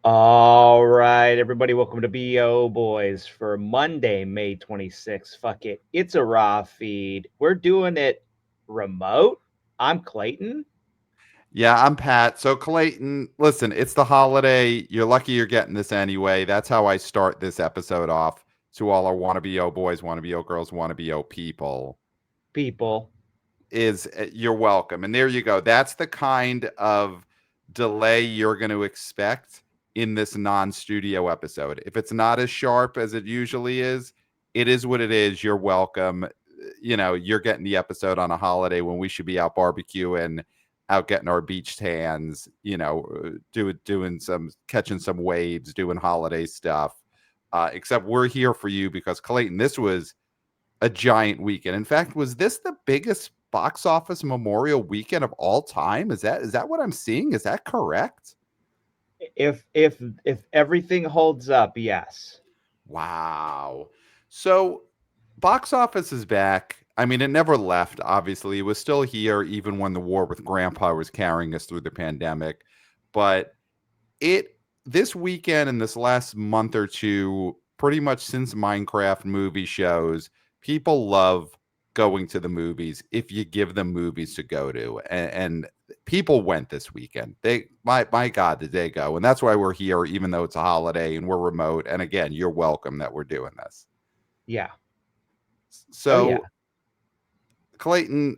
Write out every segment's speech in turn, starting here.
All right, everybody, welcome to BO Boys for Monday, May 26th. Fuck it. It's a raw feed. We're doing it remote. I'm Clayton. Yeah, I'm Pat. So Clayton, listen, it's the holiday. You're lucky you're getting this anyway. That's how I start this episode off to all our wannabe O boys, wannabe O girls, wannabe O people. People. Is you're welcome. And there you go. That's the kind of delay you're going to expect in this non-studio episode. If it's not as sharp as it usually is, it is what it is. You're welcome. You're getting the episode on a holiday when we should be out barbecuing, out getting our beach tans, doing some catching some waves, doing holiday stuff. Except we're here for you because Clayton, this was a giant weekend. In fact, was this the biggest box office Memorial weekend of all time? Is that what I'm seeing? Is that correct? If everything holds up, yes. Wow. So box office is back. I mean, it never left, obviously. It was still here even when the war with grandpa was carrying us through the pandemic. But it this weekend and this last month or two, pretty much since Minecraft movie shows, people love going to the movies if you give them movies to go to. And people went this weekend. My God, did they go? And that's why we're here, even though it's a holiday and we're remote. And again, you're welcome that we're doing this. Yeah. Oh, yeah. So Clayton,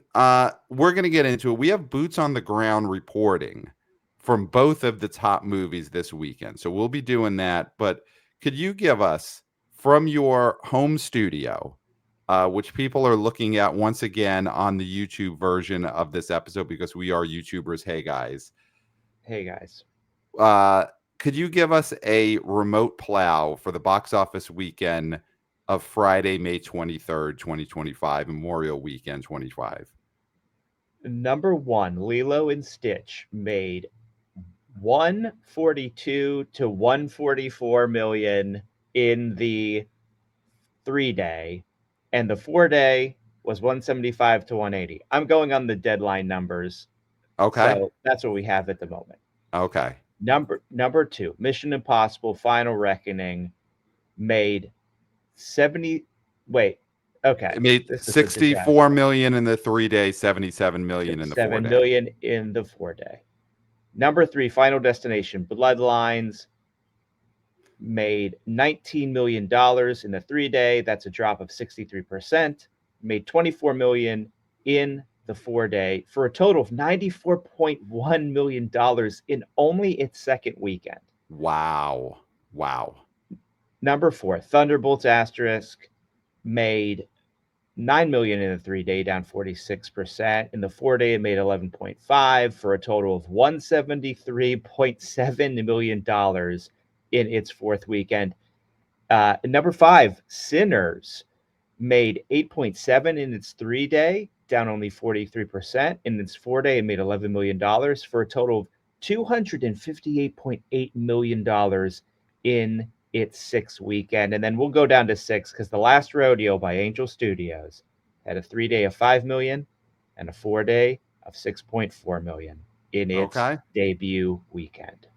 we're going to get into it. We have boots on the ground reporting from both of the top movies this weekend. So we'll be doing that. But could you give us from your home studio, which people are looking at once again on the YouTube version of this episode because we are YouTubers? Hey, guys. Hey, guys. Uh, could you give us a remote plow for the box office weekend of Friday, May 23rd, 2025, Memorial Weekend 25? Number one, Lilo and Stitch made 142 to 144 million in the 3 day, and the 4 day was 175 to 180. I'm going on the deadline numbers, Okay. so that's what we have at the moment. Okay. Number two, Mission Impossible: Final Reckoning made 70. Wait, It okay, made this is a 64 disaster. million in the 3 day, 77 million in the 4 7 day. million in the 4 day. Number three, Final Destination: Bloodlines made $19 million in the 3 day. That's a drop of 63%. Made 24 million in the 4 day for a total of $94.1 million in only its second weekend. Wow. Wow. Number four, Thunderbolts Asterisk made 9 million in the 3 day, down 46%. In the 4 day, it made 11.5 for a total of $173.7 million in its fourth weekend. Number five, Sinners made 8.7 in its 3 day, down only 43%. In its 4 day, it made $11 million for a total of $258.8 million in its sixth weekend. And then we'll go down to six because The Last Rodeo by Angel Studios had a 3 day of 5 million and a 4 day of 6.4 million in its Okay. debut weekend.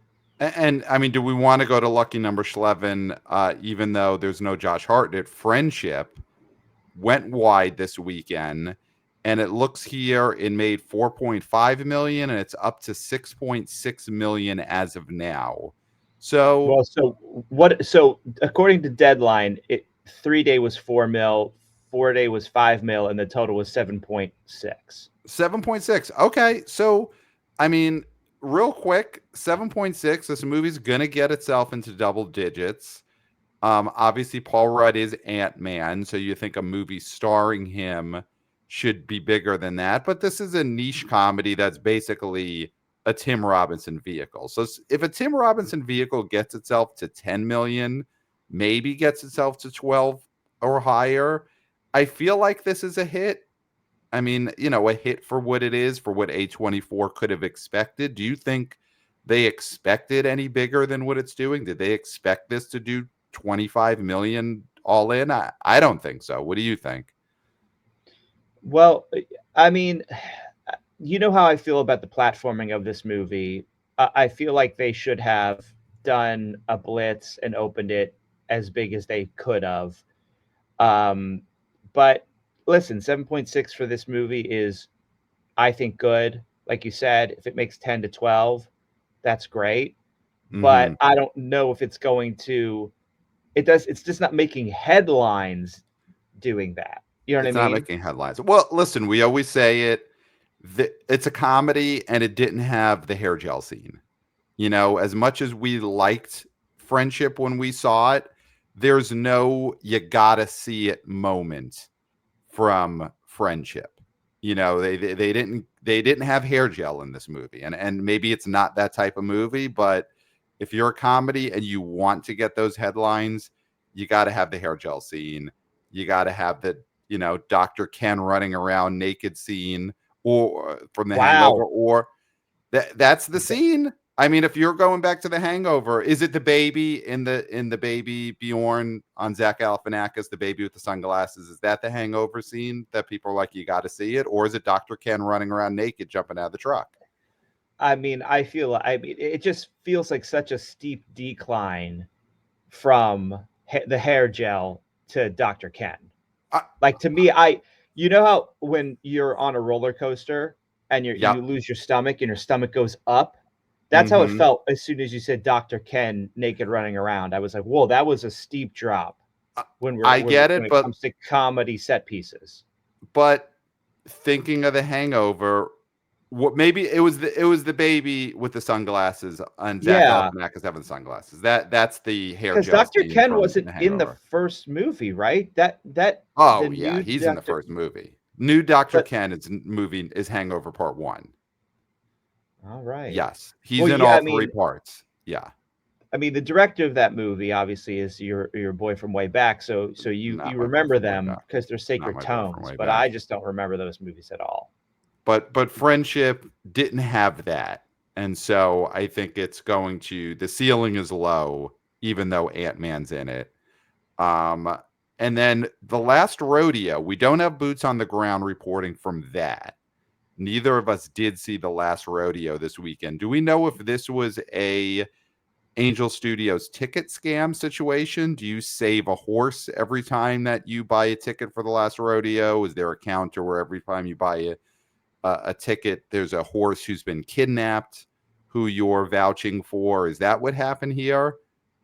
And I mean, do we want to go to lucky number 11, even though there's no Josh Hartnett? Friendship went wide this weekend, and it looks here it made 4.5 million, and it's up to 6.6 million as of now. So Well, so what? So according to Deadline, 3 day was 4 mil, 4 day was 5 mil, and the total was 7.6. 7.6. Okay. So, I mean, real quick, 7.6. This movie's going to get itself into double digits. Obviously, Paul Rudd is Ant-Man. So you think a movie starring him should be bigger than that. But this is a niche comedy that's basically a Tim Robinson vehicle. So if a Tim Robinson vehicle gets itself to 10 million, maybe gets itself to 12 or higher, I feel like this is a hit. I mean, a hit for what it is, for what A24 could have expected. Do you think they expected any bigger than what it's doing? Did they expect this to do 25 million all in? I don't think so. What do you think? Well, I mean, you know how I feel about the platforming of this movie. I feel like they should have. done a blitz and opened it as big as they could have. Um, but listen, 7.6 for this movie is, I think, good. Like you said, if it makes 10 to 12, that's great. But Hmm. I don't know if it's going to, it's just not making headlines doing that. You know what I It's not mean? making headlines. Well, listen, we always say it. It's a comedy, and it didn't have the hair gel scene. You know, as much as we liked Friendship when we saw it, there's no you gotta see it moment from Friendship. You know, they didn't have hair gel in this movie, and maybe it's not that type of movie, but if you're a comedy and you want to get those headlines, you got to have the hair gel scene. You got to have the Dr. Ken running around naked scene, or from The Hangover, Wow. or that's the scene. I mean, if you're going back to The Hangover, is it the baby in the baby Bjorn on Zach Galifianakis, the baby with the sunglasses? Is that the Hangover scene that people are like, you got to see it, or is it Dr. Ken running around naked, jumping out of the truck? I mean, I mean, it just feels like such a steep decline from the hair gel to Dr. Ken. I, Like to me, you know how when you're on a roller coaster and you yep. lose your stomach and your stomach goes up, that's how it Hmm. felt as soon as you said Dr. Ken naked running around. I was like, whoa, that was a steep drop I get when it, it comes to comedy set pieces. but thinking of The Hangover, what maybe it was the baby with the sunglasses and Zach Yeah, Galifianakis having sunglasses. That's the hair because gel Dr. scene Ken from wasn't The in the Hangover. first movie, right? That the Oh yeah, new he's in the Dr. first movie. New Dr. But Ken is Hangover Part 1. all right. Yes, he's Well, in yeah, all three parts. Yeah, I mean, the director of that movie obviously is your boy from way back, so not you my boy remember from way them back. because they're Not sacred my boy from tones, way but I back. just don't remember those movies at all. But Friendship didn't have that, and so I think it's going to the ceiling is low, even though Ant-Man's in it. Um, and then The Last Rodeo, we don't have boots on the ground reporting from that. Neither of us did see The Last Rodeo this weekend. Do we know if this was a Angel Studios ticket scam situation? Do you save a horse every time that you buy a ticket for The Last Rodeo? Is there a counter where every time you buy a ticket, there's a horse who's been kidnapped who you're vouching for? Is that what happened here?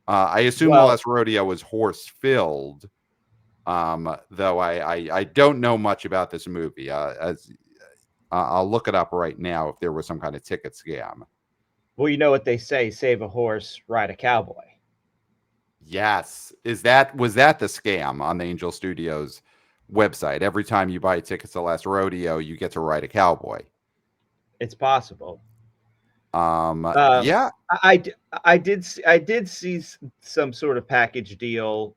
I assume The Well, Last Rodeo was horse filled, though I don't know much about this movie. As I'll look it up right now if there was some kind of ticket scam. well, you know what they say: save a horse, ride a cowboy. Yes, was that the scam on the Angel Studios website? Every time you buy tickets to Last Rodeo, you get to ride a cowboy. It's possible. Um, Yeah. I did see some sort of package deal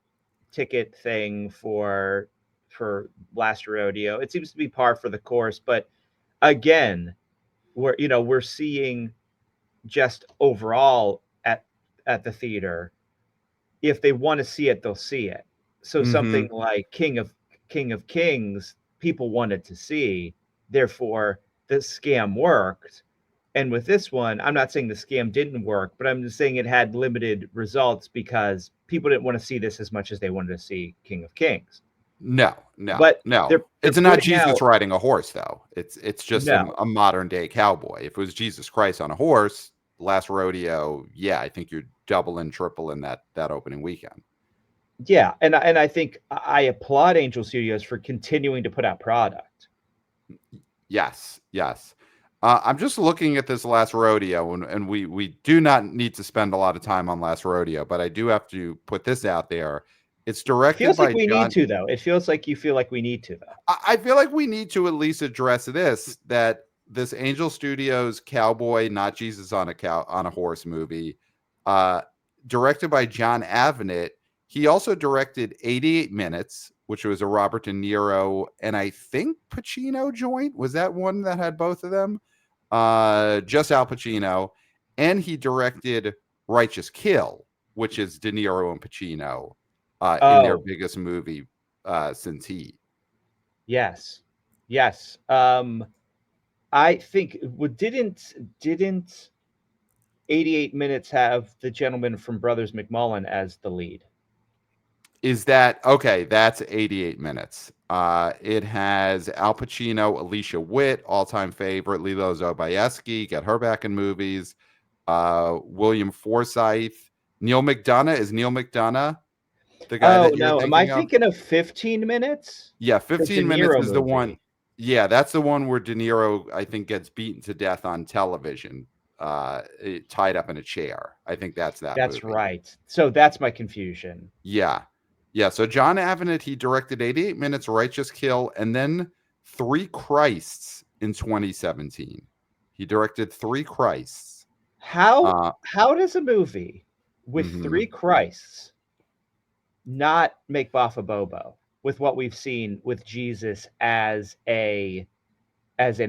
ticket thing for Last Rodeo. It seems to be par for the course, but again, we're seeing just overall at the theater, if they want to see it, they'll see it. So Mm-hmm. something like King of Kings, people wanted to see, therefore the scam worked. And with this one, I'm not saying the scam didn't work, but I'm just saying it had limited results because people didn't want to see this as much as they wanted to see King of Kings. No, no, But no. they're It's not putting Jesus out riding a horse, though. It's just no, a modern day cowboy. If it was Jesus Christ on a horse, Last Rodeo, yeah, I think you're doubling, tripling that opening weekend. yeah, and I think I applaud Angel Studios for continuing to put out product. Yes, yes. I'm just looking at this Last Rodeo, and we do not need to spend a lot of time on Last Rodeo, but I do have to put this out there. It's It directed feels like by we need John. to though. It feels like you feel like we need to though. I feel like we need to at least address this, that this Angel Studios cowboy, not Jesus on a horse movie, uh, directed by John Avnet. He also directed 88 Minutes, which was a Robert De Niro and I think Pacino joint. Was that one that had both of them? Just Al Pacino. And he directed Righteous Kill, which is De Niro and Pacino in their Oh, biggest movie since Heat. yes. Yes. I think didn't 88 minutes have the gentleman from Brothers McMullen as the lead. Is that okay? That's 88 minutes. It has Al Pacino, Alicia Witt, all-time favorite, Lilo Sobieski, get her back in movies. William Forsythe, Neil McDonough. Is Neil McDonough the guy Oh that you're no, am I thinking of? thinking of 15 minutes? Yeah, The De 15 minutes Niro is the one. movie. Yeah, that's the one where De Niro, I think, gets beaten to death on television, tied up in a chair. I think that's that That's movie. right. So that's my confusion. Yeah. Yeah. So John Avenett, he directed 88 Minutes, Righteous Kill, and then Three Christs in 2017. He directed Three Christs. How Uh, how does a movie with mhm. three Christs not make Bafa Bobo with what we've seen with Jesus as an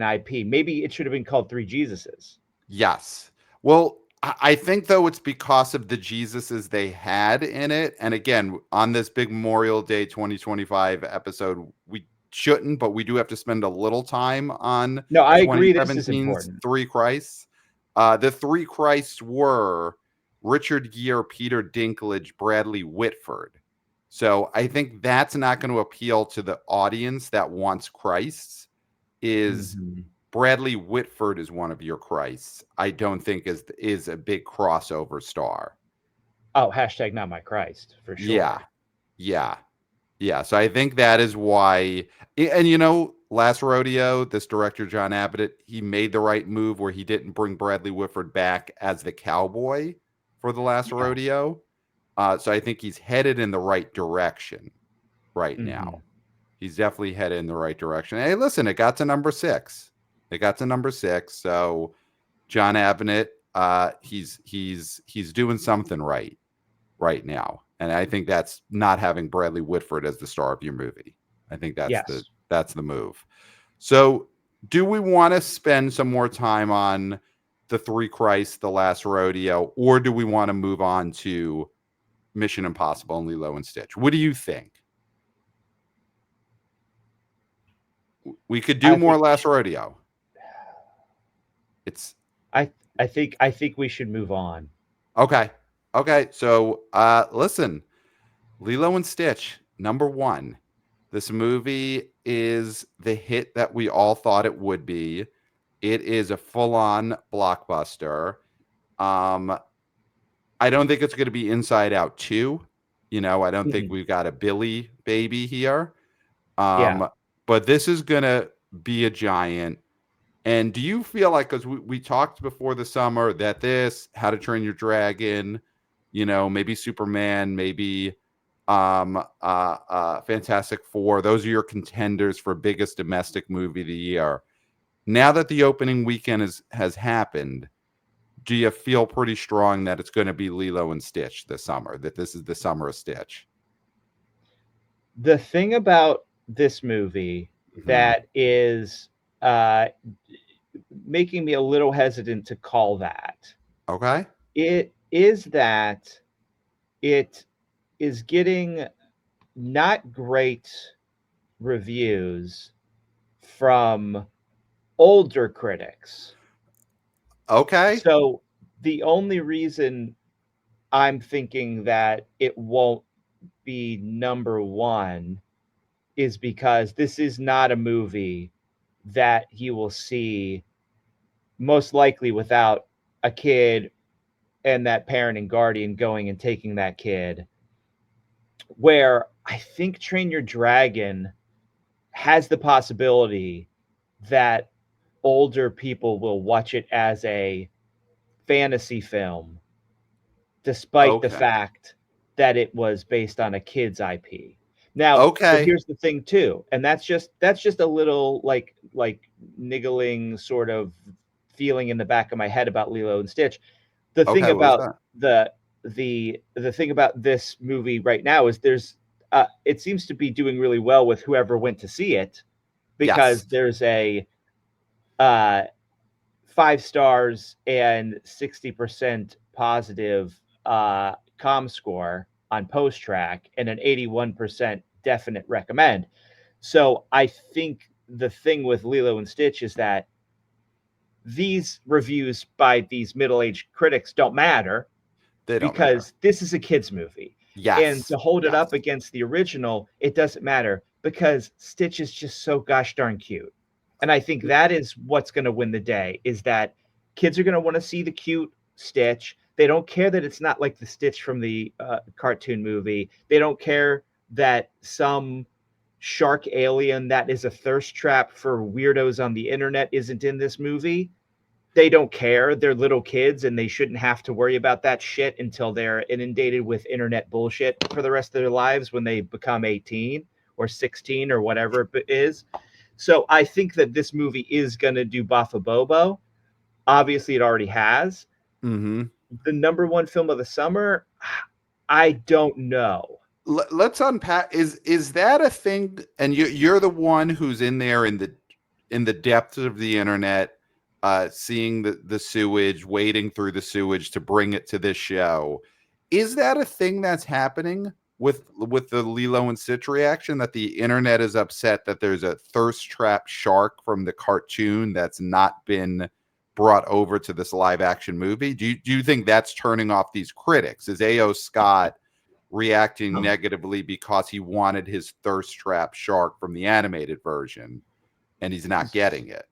IP? Maybe it should have been called Three Jesuses. Yes. Well, I think though it's because of the Jesuses they had in it. And again, on this big Memorial Day 2025 episode, we shouldn't, but we do have to spend a little time on No, I agree. This is 2017's important. Three Christs. The Three Christs were Richard Gere, Peter Dinklage, Bradley Whitford. So I think that's not going to appeal to the audience that wants Christs. Is Mhm. Bradley Whitford is one of your Christs. I don't think is a big crossover star. Oh, hashtag not my Christ for Yeah, sure. yeah, yeah. So I think that is why. And last rodeo, this director John Abbott, he made the right move where he didn't bring Bradley Whitford back as the cowboy for the last Yeah. rodeo. So I think he's headed in the right direction right Hmm. now. He's definitely headed in the right direction. Hey, listen, it got to number 6. It got to number 6. So John Avenett, he's doing something right now, and I think that's not having Bradley Whitford as the star of your movie. I think Yes. that's the move. So, do we want to spend some more time on the Three Christ, the Last Rodeo, or do we want to move on to Mission Impossible and Lilo and Stitch? What do you think? We could do I more think we Last should. Rodeo. It's I think we should move on. okay. Okay. So listen, Lilo and Stitch, number 1. This movie is the hit that we all thought it would be. It is a full-on blockbuster. Um, I don't think it's going to be Inside Out 2. I don't think Mhm. we've got a Billy baby here. Yeah. But this is going to be a giant. And do you feel like, because we talked before the summer, that this, How to Train Your Dragon, maybe Superman, maybe Fantastic Four, those are your contenders for biggest domestic movie of the year. Now that the opening weekend has happened, do you feel pretty strong that it's going to be Lilo and Stitch this summer, that this is the summer of Stitch? The thing about this movie Hmm. that is uh, making me a little hesitant to call that Okay. it is that it is getting not great reviews from older critics. Okay. So the only reason I'm thinking that it won't be number one is because this is not a movie that you will see most likely without a kid and that parent and guardian going and taking that kid. Where I think Train Your Dragon has the possibility that older people will watch it as a fantasy film, despite the Okay. fact that it was based on a kid's IP. Now, but Okay. here's the thing too, and that's just a little like niggling sort of feeling in the back of my head about Lilo and Stitch. The thing Okay. What was about that? the thing about this movie right now is there's it seems to be doing really well with whoever went to see it Yes. because there's a uh 5 stars and 60% positive com score on post track and an 81% definite recommend. So I think the thing with Lilo and Stitch is that these reviews by these middle-aged critics don't matter They don't matter. because this is a kids movie. And Yes. to hold it Yes. up against the original, it doesn't matter because Stitch is just so gosh darn cute. And I think that is what's going to win the day, is that kids are going to want to see the cute Stitch. They don't care that it's not like the Stitch from the cartoon movie. They don't care that some shark alien that is a thirst trap for weirdos on the internet isn't in this movie. They don't care. They're little kids and they shouldn't have to worry about that shit until they're inundated with internet bullshit for the rest of their lives when they become 18 or 16 or whatever it is. So I think that this movie is going to do Bafa Bobo. Obviously, it already has. Mm-hmm. The number one film of the summer, I don't know. Let's unpack. Is that a thing? And you're the one who's in there in the depths of the internet, seeing the sewage, wading through the sewage to bring it to this show. Is that a thing that's happening with the Lilo and Stitch reaction, that the internet is upset that there's a thirst trap shark from the cartoon that's not been brought over to this live action movie? Do you think that's turning off these critics? Is A.O. Scott reacting negatively because he wanted his thirst trap shark from the animated version and he's not getting it?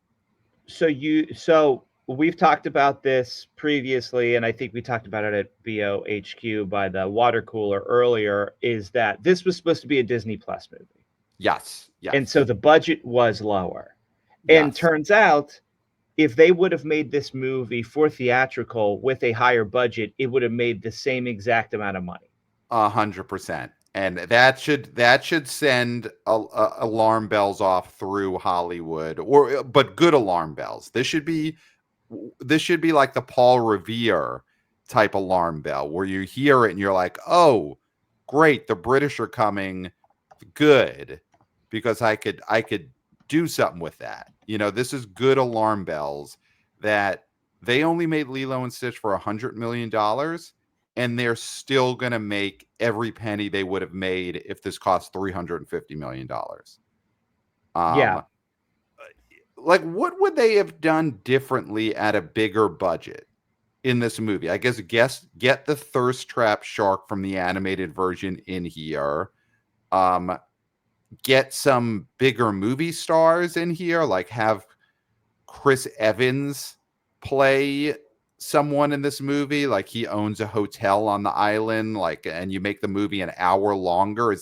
So we've talked about this previously, and I think we talked about it at BOHQ by the water cooler earlier, is that this was supposed to be a Disney Plus movie. Yes. And so the budget was lower. And Yes. turns out if they would have made this movie for theatrical with a higher budget, it would have made the same exact amount of money. 100%. And that should send alarm bells off through Hollywood, but good alarm bells. This should be like the Paul Revere type alarm bell, where you hear it and you're like, oh, great, the British are coming. Good, because I could do something with that. This is good alarm bells that they only made Lilo and Stitch for $100 million. And they're still going to make every penny they would have made if this cost $350 million. Yeah. Like, what would they have done differently at a bigger budget in this movie? I guess get the thirst trap shark from the animated version in here. Get some bigger movie stars in here, like have Chris Evans play someone in this movie, like he owns a hotel on the island, and you make the movie an hour longer.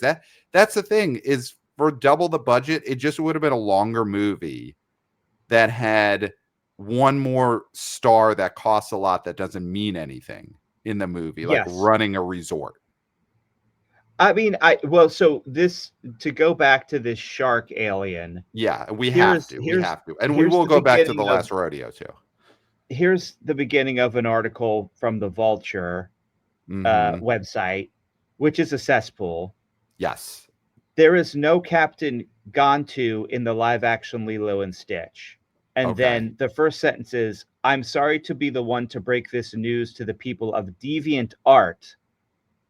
That's the thing, is for double the budget, it just would have been a longer movie that had one more star that costs a lot that doesn't mean anything in the movie, like running a resort. I mean, to go back to this shark alien. Yeah, we have to. And we will go back to The Last Rodeo too. Here's the beginning of an article from the Vulture website, which is a cesspool. Yes. There is no Captain Gantu in the live action Lilo and Stitch. And then the first sentence is, I'm sorry to be the one to break this news to the people of Deviant Art,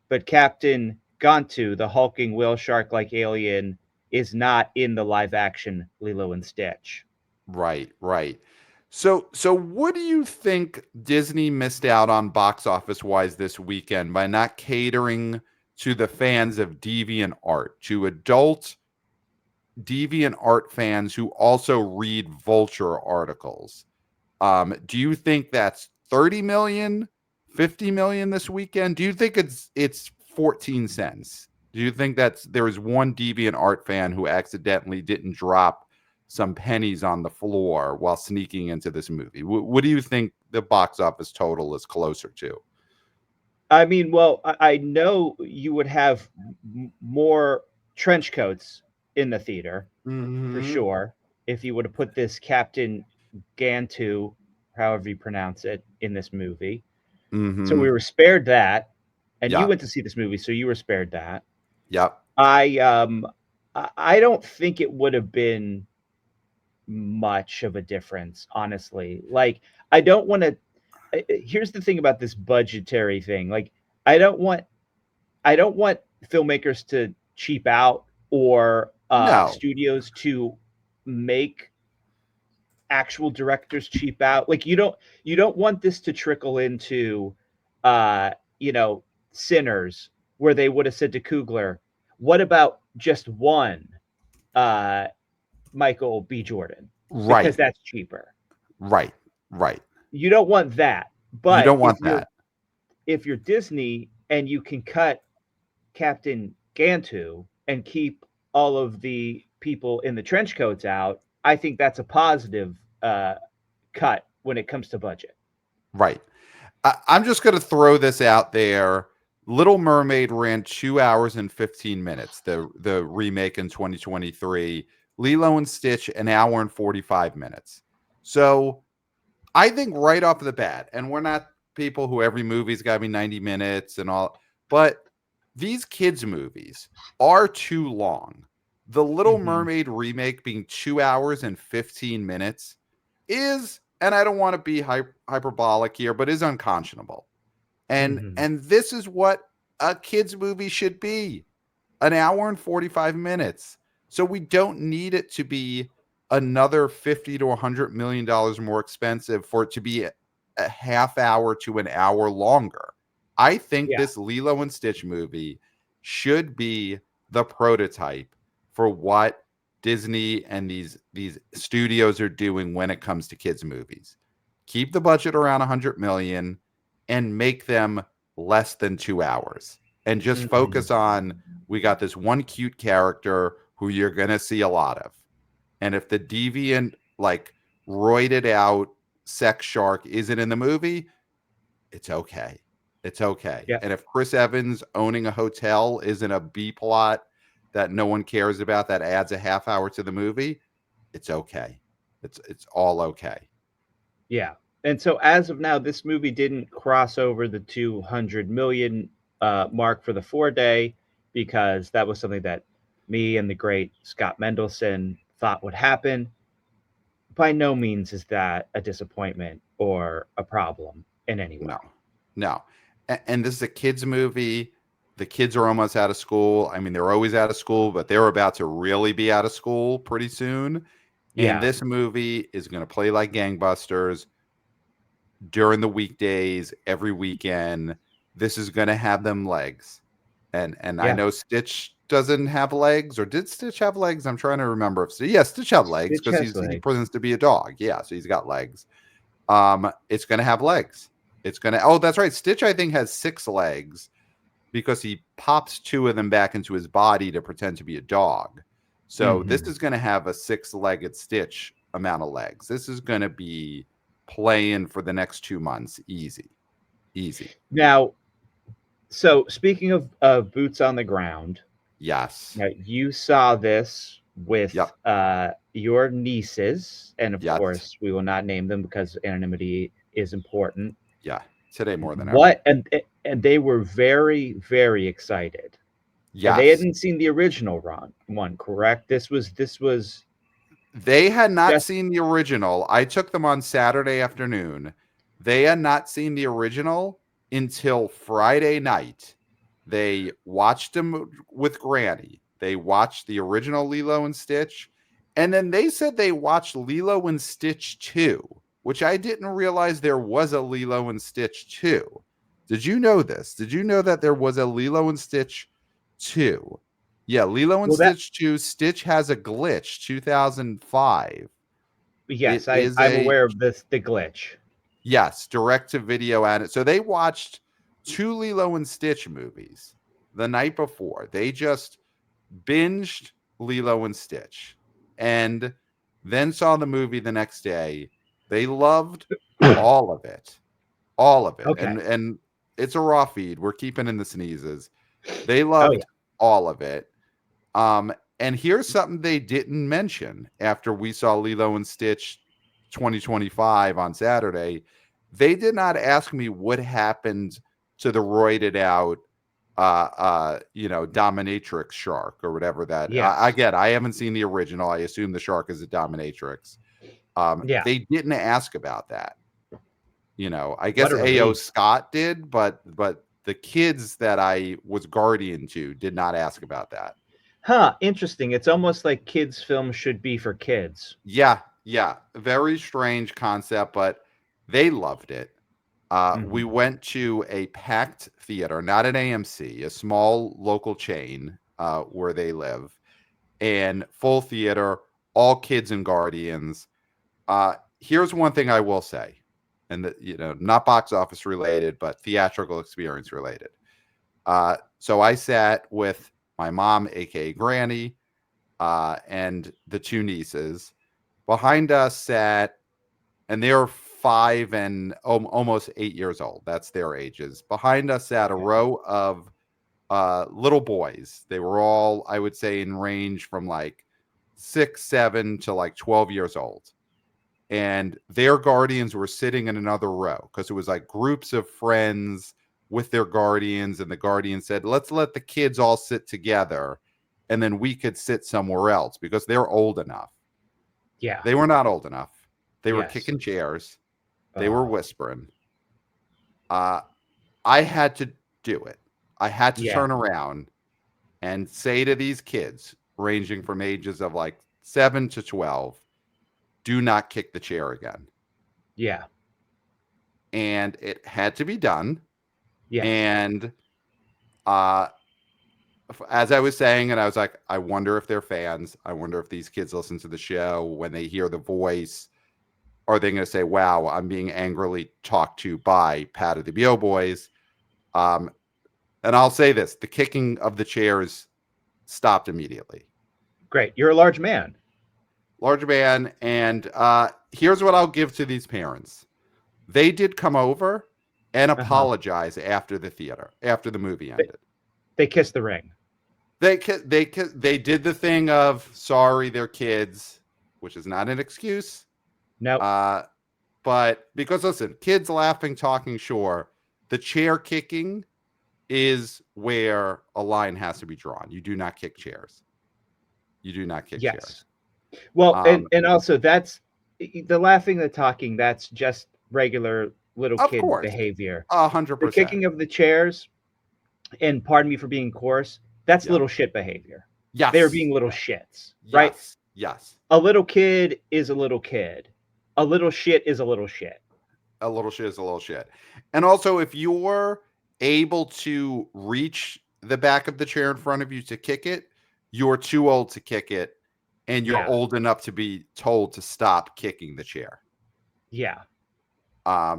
but Captain Gantu, the hulking whale shark-like alien, is not in the live action Lilo and Stitch. Right. So what do you think Disney missed out on box office wise this weekend by not catering to the fans of Deviant Art, to adult Deviant Art fans who also read Vulture articles? Do you think that's 30 million, 50 million this weekend? Do you think it's 14 cents? Do you think there was one Deviant Art fan who accidentally didn't drop some pennies on the floor while sneaking into this movie? What do you think the box office total is closer to? I mean, well, I know you would have more trench coats in the theater for sure if you would have put this Captain Gantu, however you pronounce it, in this movie. So we were spared that, and you went to see this movie, so you were spared that. Yep. I don't think it would have been much of a difference, honestly. Like, I don't want to. Here's the thing about this budgetary thing. Like, I don't want filmmakers to cheap out or studios to make actual directors cheap out. Like you don't want this to trickle into uh, you know, Sinners, where they would have said to Coogler, "What about just one uh Michael B. Jordan? Because Right. that's cheaper." Right. Right. You don't want that. You But don't want that. if you're Disney and you can cut Captain Gantu and keep all of the people in the trench coats out, I think that's a positive cut when it comes to budget. Right. I'm just going to throw this out there. Little Mermaid ran 2 hours and 15 minutes. The remake in 2023. Lilo and Stitch an hour and 45 minutes. So I think right off the bat, and we're not people who every movie's got to be 90 minutes and all, but these kids' movies are too long. The Little Mm-hmm. Mermaid remake being 2 hours and 15 minutes is, and I don't want to be hyperbolic here, but is unconscionable. Mm-hmm. And this is what a kids' movie should be, an hour and 45 minutes. So we don't need it to be another 50 to $100 million more expensive for it to be a half hour to an hour longer. I think Yeah. this Lilo and Stitch movie should be the prototype for what Disney and these studios are doing when it comes to kids movies. Keep the budget around 100 million and make them less than 2 hours and just Mm-hmm. focus on, we got this one cute character who you're going to see a lot of. And if the deviant, like roided out sex shark isn't in the movie, it's okay. It's okay. Yeah. And if Chris Evans owning a hotel isn't a B plot that no one cares about that adds a half hour to the movie, it's okay. It's all okay. Yeah. And so as of now, this movie didn't cross over the 200 million mark for the 4 day because that was something that me and the great Scott Mendelson thought would happen. By no means is that a disappointment or a problem in any way. No, no. And this is a kids movie. The kids are almost out of school. I mean, they're always out of school, but they're about to really be out of school pretty soon. And Yeah. this movie is going to play like gangbusters during the weekdays, every weekend. This is going to have them legs. And I Yeah. know Stitch doesn't have legs, or did Stitch have legs? I'm trying to remember if Stitch have legs Stitch because has he legs. pretends to be a dog. Yeah, so he's got legs. It's going to have legs. It's going to, oh, that's right. Stitch, I think, has 6 legs because he pops 2 of them back into his body to pretend to be a dog. So this Mm-hmm. is going to have a 6-legged Stitch amount of legs. This is going to be playing for the next 2 months. Easy. Now, so speaking of boots on the ground, Yes. now you saw this with Yep. your nieces, and of Yes. course, we will not name them because anonymity is important. Yeah. Today more than ever. What and they were very very excited. And they Yes. hadn't seen the original one, correct? This was They had not just seen the original. I took them on Saturday afternoon. They had not seen the original until Friday night. They watched them with Granny. They watched the original Lilo and Stitch. And then they said they watched Lilo and Stitch 2, which I didn't realize there was a Lilo and Stitch 2. Did you know this? Did you know that there was a Lilo and Stitch 2? Yeah, Lilo and well that Stitch 2. Stitch has a glitch, 2005. yes, It is I'm a, aware of the glitch. yes, direct to video added. So they watched 2 Lilo and Stitch movies the night before. They just binged Lilo and Stitch and then saw the movie the next day. They loved all of it. All of it. Okay. And it's a raw feed. We're keeping in the sneezes. They Oh yeah. loved all of it. And here's something they didn't mention after we saw Lilo and Stitch 2025 on Saturday. They did not ask me what happened to the roided out dominatrix shark or whatever that I Yes. get. I haven't seen the original. I assume the shark is a dominatrix. Yeah. They didn't ask about that. I What guess a A.O. relief. Scott did, but the kids that I was guardian to did not ask about that. Huh, interesting. It's almost like kids' films should be for kids. Yeah, Yeah, very strange concept, but they loved it. We Mhm. went to a packed theater, not an AMC, a small local chain where they live, and full theater, all kids and guardians. Here's one thing I will say, and that, not box office related, but theatrical experience related. So I sat with my mom, aka Granny, and the two nieces. Behind us sat, and they're 5 and almost 8 years old. That's their ages. Behind us sat a Okay. row of little boys. They were all, I would say, in range from like 6, 7 to like 12 years old. And their guardians were sitting in another row because it was like groups of friends with their guardians. And the guardian said, let's let the kids all sit together and then we could sit somewhere else because they're old enough. Yeah. They were not old enough. They were Yes. kicking chairs. They were Oh. whispering. Uh, I had to do it. I had to Yeah. turn around and say to these kids, ranging from ages of like 7 to 12, do not kick the chair again. Yeah. And it had to be done. Yeah. And uh, as I was saying, and I was like, I wonder if they're fans. I wonder if these kids listen to the show. When they hear the voice, are they going to say, wow, I'm being angrily talked to by Pat of the Bo Boys? Um, and I'll say this, the kicking of the chairs stopped immediately. Great. You're a large man. Large man. And here's what I'll give to these parents. They did come over and Uh-huh. apologize after the theater, after the movie They, ended. they kissed the ring. They did the thing of sorry, they're kids, which is not an excuse. Nope. But because listen, kids laughing, talking, sure. The chair kicking is where a line has to be drawn. You do not kick chairs. You do not kick Yes. chairs. Well, and Um, and also that's the laughing, the talking. That's just regular little of kid course, behavior. hundred The percent. kicking of the chairs, and pardon me for being coarse, that's Yeah. little shit behavior. They were Yes. being little Yeah. shits, right? Yes. Yes. A little kid is a little kid. A little shit is a little shit. A little shit is a little shit. And also, if you're able to reach the back of the chair in front of you to kick it, you're too old to kick it, and you're Yeah. old enough to be told to stop kicking the chair. Yeah.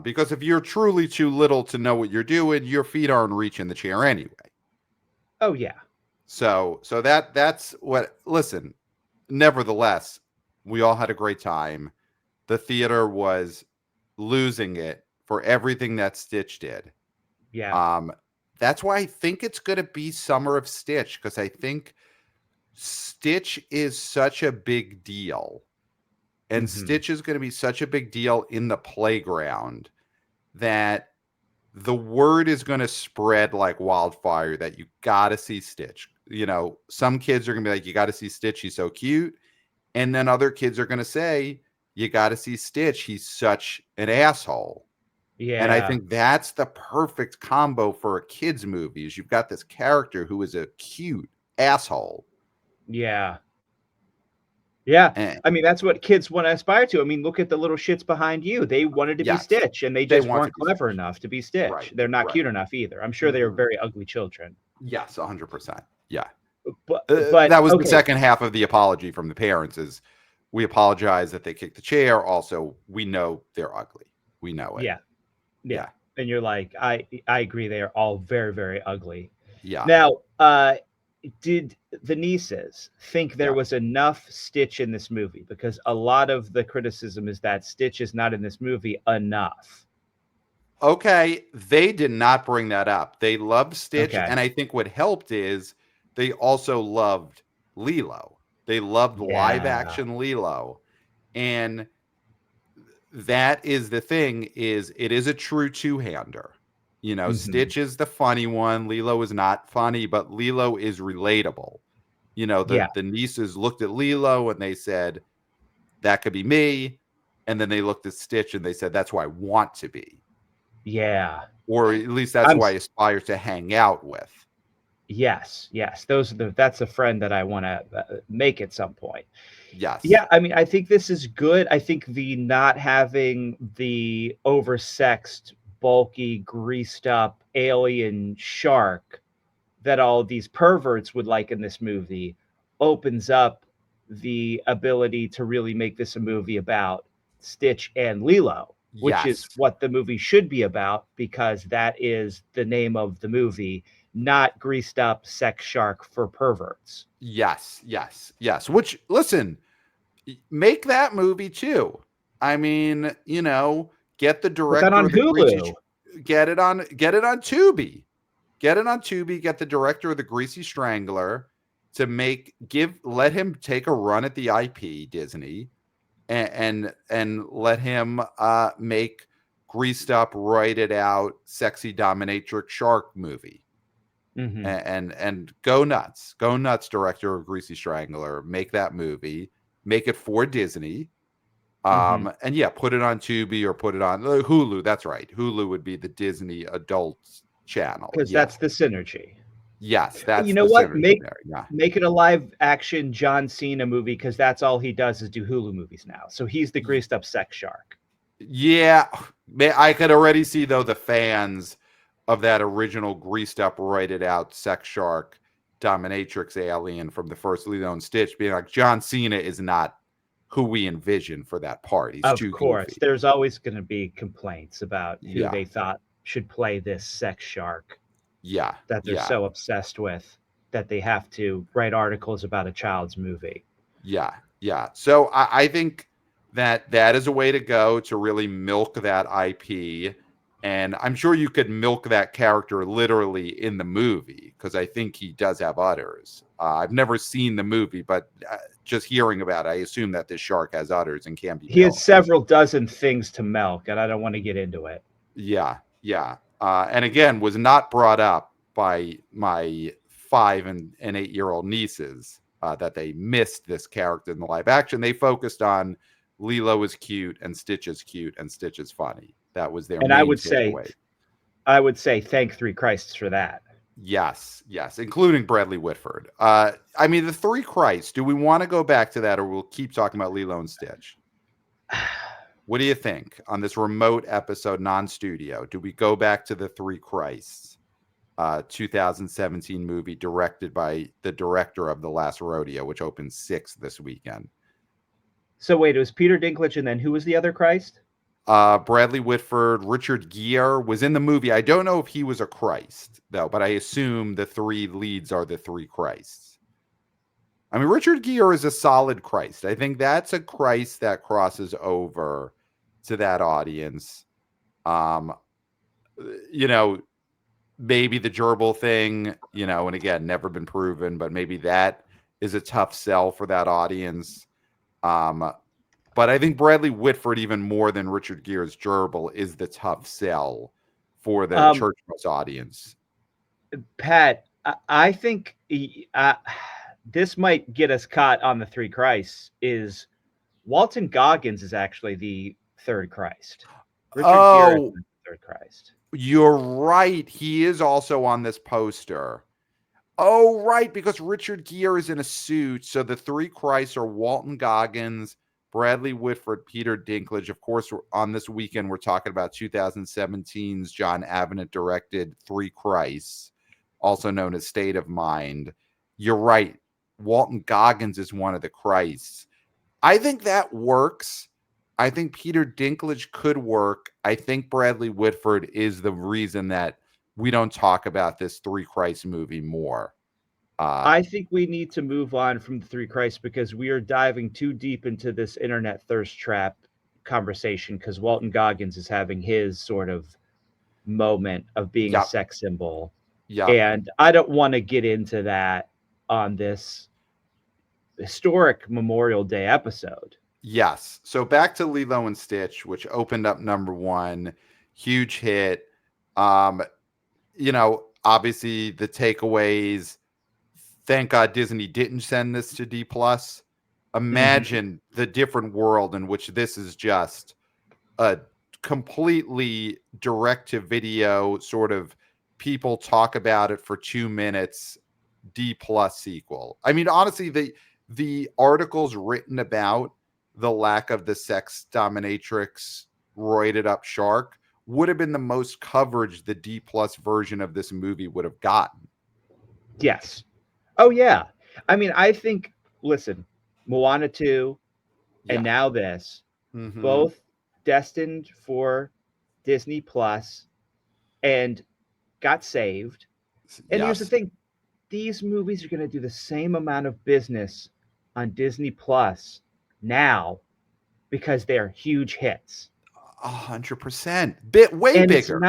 Because if you're truly too little to know what you're doing, your feet aren't reaching the chair anyway. Oh yeah. So that's what. Listen, nevertheless, we all had a great time. The theater was losing it for everything that Stitch did. Yeah. Um, that's why I think it's going to be Summer of Stitch because I think Stitch is such a big deal. And Mm-hmm. Stitch is going to be such a big deal in the playground that the word is going to spread like wildfire that you got to see Stitch. Some kids are going to be like, you got to see Stitch. He's so cute. And then other kids are going to say, you got to see Stitch. He's such an asshole. And I Yeah. think that's the perfect combo for a kid's movie is you've got this character who is a cute asshole. Yeah. Yeah. And I mean, that's what kids want to aspire to. I mean, look at the little shits behind you. They wanted to be yes, Stitch, and they they just want to weren't be clever Stitch. enough to be Stitch. Right, They're not right. cute enough either. I'm sure they are very ugly children. Yes, 100%. Yeah. But That was the okay. second half of the apology from the parents is we apologize that they kicked the chair. Also, we know they're ugly. We know it. Yeah. Yeah. Yeah. And you're like, I agree. They are all very, very ugly. Yeah. Now, did the nieces think there Yeah. was enough Stitch in this movie? Because a lot of the criticism is that Stitch is not in this movie enough. Okay. They did not bring that up. They loved Stitch. Okay. And I think what helped is they also loved Lilo. They loved live Yeah. action Lilo. And that is the thing is it is a true two-hander. Hmm. Stitch is the funny one. Lilo is not funny, but Lilo is relatable. Yeah. The nieces looked at Lilo and they said, that could be me. And then they looked at Stitch and they said, that's who I want to be. Yeah. Or at least that's I'm who I aspire to hang out with. Yes. That's a friend that I want to make at some point. Yes. Yeah, I mean, I think this is good. I think the not having the oversexed, bulky, greased up alien shark that all these perverts would like in this movie opens up the ability to really make this a movie about Stitch and Lilo, which is Yes. what the movie should be about because that is the name of the movie, not greased up sex shark for perverts. Yes. Which, listen, make that movie too. I mean, get the Put that director on of the Greasy, Hulu. get it on Tubi. Get it on Tubi, get the director of the Greasy Strangler to let him take a run at the IP, Disney, and let him make greased up, roided out, sexy dominatrix shark movie. Hmm. And go nuts, director of Greasy Strangler. Make that movie, make it for Disney. Hmm. And yeah, put it on Tubi or put it on Hulu. That's right. Hulu would be the Disney adult channel. Because Yeah. that's the synergy. Yes, You that's know the what? synergy Make there. Yeah. make it a live action John Cena movie because that's all he does is do Hulu movies now. So he's the greased up sex shark. Yeah. I could already see, though, the fans of that original greased up, roided out sex shark dominatrix alien from the first Lilo and Stitch being like, John Cena is not who we envision for that part. He's Of too course, goofy. there's always going to be complaints about who Yeah. they thought should play this sex shark Yeah. that they're Yeah. so obsessed with that they have to write articles about a child's movie. Yeah. So I think that is a way to go to really milk that IP. And I'm sure you could milk that character literally in the movie because I think he does have udders. I've never seen the movie, but just hearing about it, I assume that this shark has udders and can be He has milked. several dozen things to milk, and I don't want to get into it. Yeah. And again, was not brought up by my 5 and 8-year-old nieces that they missed this character in the live action. They focused on Lilo is cute and Stitch is cute and Stitch is funny. That was their And I main would say, takeaway. thank three Christs for that. Yes, including Bradley Whitford. I mean, the three Christs. Do we want to go back to that, or we'll keep talking about Lilo and Stitch? What do you think on this remote episode, non-studio? Do we go back to the Three Christs, 2017 movie directed by the director of The Last Rodeo, which opens 6th this weekend? So wait, it was Peter Dinklage, and then who was the other Christ? Bradley Whitford, Richard Gere was in the movie. I don't know if he was a Christ, though, but I assume the three leads are the three Christs. I mean, Richard Gere is a solid Christ. I think that's a Christ that crosses over to that audience. Um, maybe the gerbil thing, and again, never been proven, but maybe that is a tough sell for that audience. But I think Bradley Whitford, even more than Richard Gere's gerbil, is the tough sell for the Um, church bus audience. Pat, I think this might get us caught on the three Christs. Is Walton Goggins is actually the third Christ. Richard Gere is Oh, the third Christ. you're right. He is also on this poster. Oh, right, because Richard Gere is in a suit. So the three Christs are Walton Goggins, Bradley Whitford, Peter Dinklage. Of course, on this weekend, we're talking about 2017's John Avnet directed Three Christs, also known as State of Mind. You're right. Walton Goggins is one of the Christs. I think that works. I think Peter Dinklage could work. I think Bradley Whitford is the reason that we don't talk about this Three Christ movie more. I think we need to move on from the three Christs because we are diving too deep into this internet thirst trap conversation because Walton Goggins is having his sort of moment of being a Yep. sex symbol. Yep. And I don't want to get into that on this historic Memorial Day episode. Yes. So back to Lilo and Stitch, which opened up #1, huge hit. Um, obviously the takeaways. Thank God Disney didn't send this to D+. Imagine the different world in which this is just a completely direct to video sort of people talk about it for 2 minutes, D plus sequel. I mean, honestly, the articles written about the lack of the sex dominatrix roided up shark would have been the most coverage the D plus version of this movie would have gotten. Yes. Oh yeah. I mean, I think listen, Moana 2 and Yeah. now this, Mm-hmm. both destined for Disney Plus and got saved. And here's the Yes. thing, these movies are going to do the same amount of business on Disney Plus now because they're huge hits. 100%. Bit way And bigger.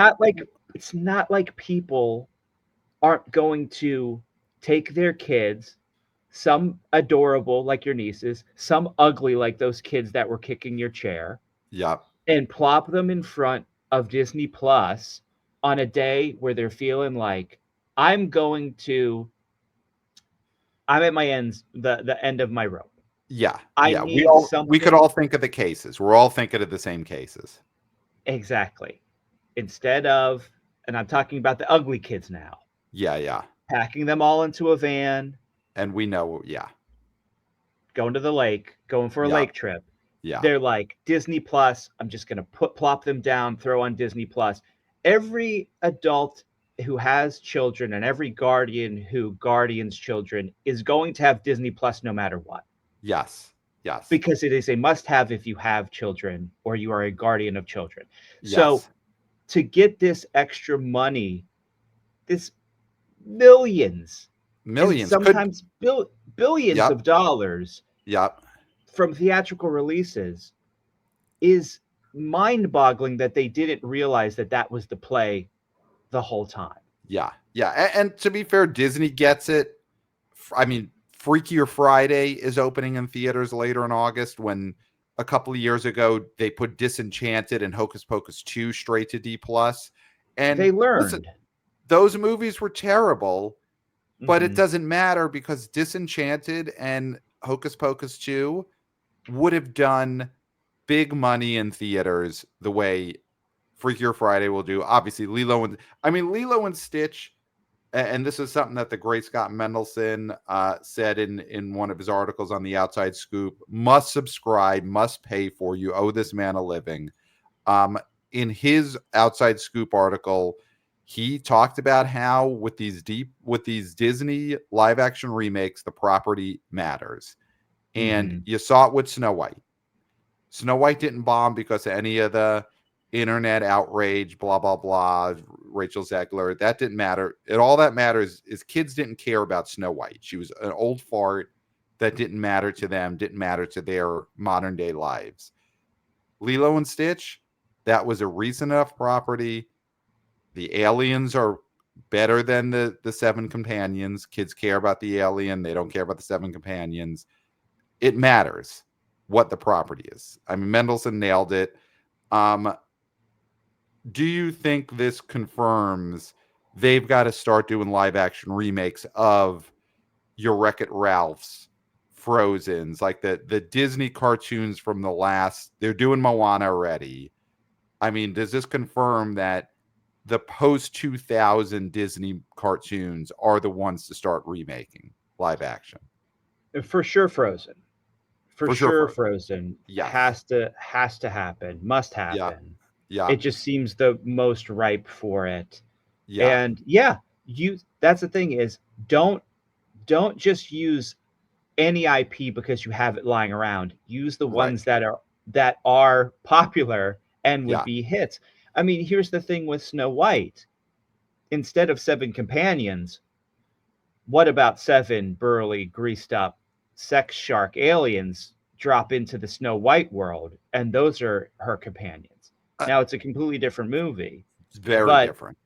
it's not like people aren't going to take their kids, some adorable like your nieces, some ugly like those kids that were kicking your chair, Yep. and plop them in front of Disney Plus on a day where they're feeling like I'm going to I'm at my ends the end of my rope. Yeah. I Yeah. need We could all something think of the cases. We're all thinking of the same cases. exactly. Instead of and I'm talking about the ugly kids now, Yeah. Yeah. packing them all into a van, And we know. Yeah. going to the lake, going for a Yeah. lake trip. Yeah. They're like Disney Plus. I'm just gonna plop them down, throw on Disney Plus. Every adult who has children and every guardian who guardians children is going to have Disney Plus no matter what. Yes. Yes. Because it is a must have if you have children or you are a guardian of children. So Yes. to get this extra money, this millions and Millions could. sometimes billions Yep. of dollars Yep. from theatrical releases is mind-boggling that they didn't realize that that was the play the whole time. Yeah. Yeah. And to be fair, Disney gets it. I mean, Freakier Friday is opening in theaters later in August when a couple of years ago they put Disenchanted and Hocus Pocus 2 straight to D plus. And They listen, learned. those movies were terrible, but it Mhm. doesn't matter because Disenchanted and Hocus Pocus 2 would have done big money in theaters the way Freakier Friday will do. Obviously, Lilo and Stitch, and this is something that the great Scott Mendelson said in one of his articles on the Outside Scoop. Must subscribe, must pay for. You owe this man a living. In his Outside Scoop article, he talked about how with these Disney live action remakes, the property matters, and Mhm. you saw it with Snow White. Snow White didn't bomb because of any of the internet outrage, blah, blah, blah, Rachel Zegler. That didn't matter. All that matters is kids didn't care about Snow White. She was an old fart that didn't matter to them, didn't matter to their modern day lives. Lilo and Stitch, that was a recent enough property. The aliens are better than the seven companions. Kids care about the alien. They don't care about the seven companions. It matters what the property is. I mean, Mendelsohn nailed it. Do you think this confirms they've got to start doing live action remakes of your Wreck-It Ralph's, Frozen's, like the Disney cartoons from the last? They're doing Moana already. I mean, does this confirm that the post 2000 Disney cartoons are the ones to start remaking live action? For sure Frozen. For For sure, sure Frozen. Frozen Yes. has to happen, must Yeah. happen. Yeah. It just seems the most ripe for it. Yeah. And yeah, you that's the thing is don't just use any IP because you have it lying around. Use the Right. ones that are popular and would Yeah. be hits. I mean, here's the thing with Snow White. Instead of seven companions, what about seven burly, greased up sex shark aliens drop into the Snow White world and those are her companions? Uh, Now it's a completely different movie, it's very but different.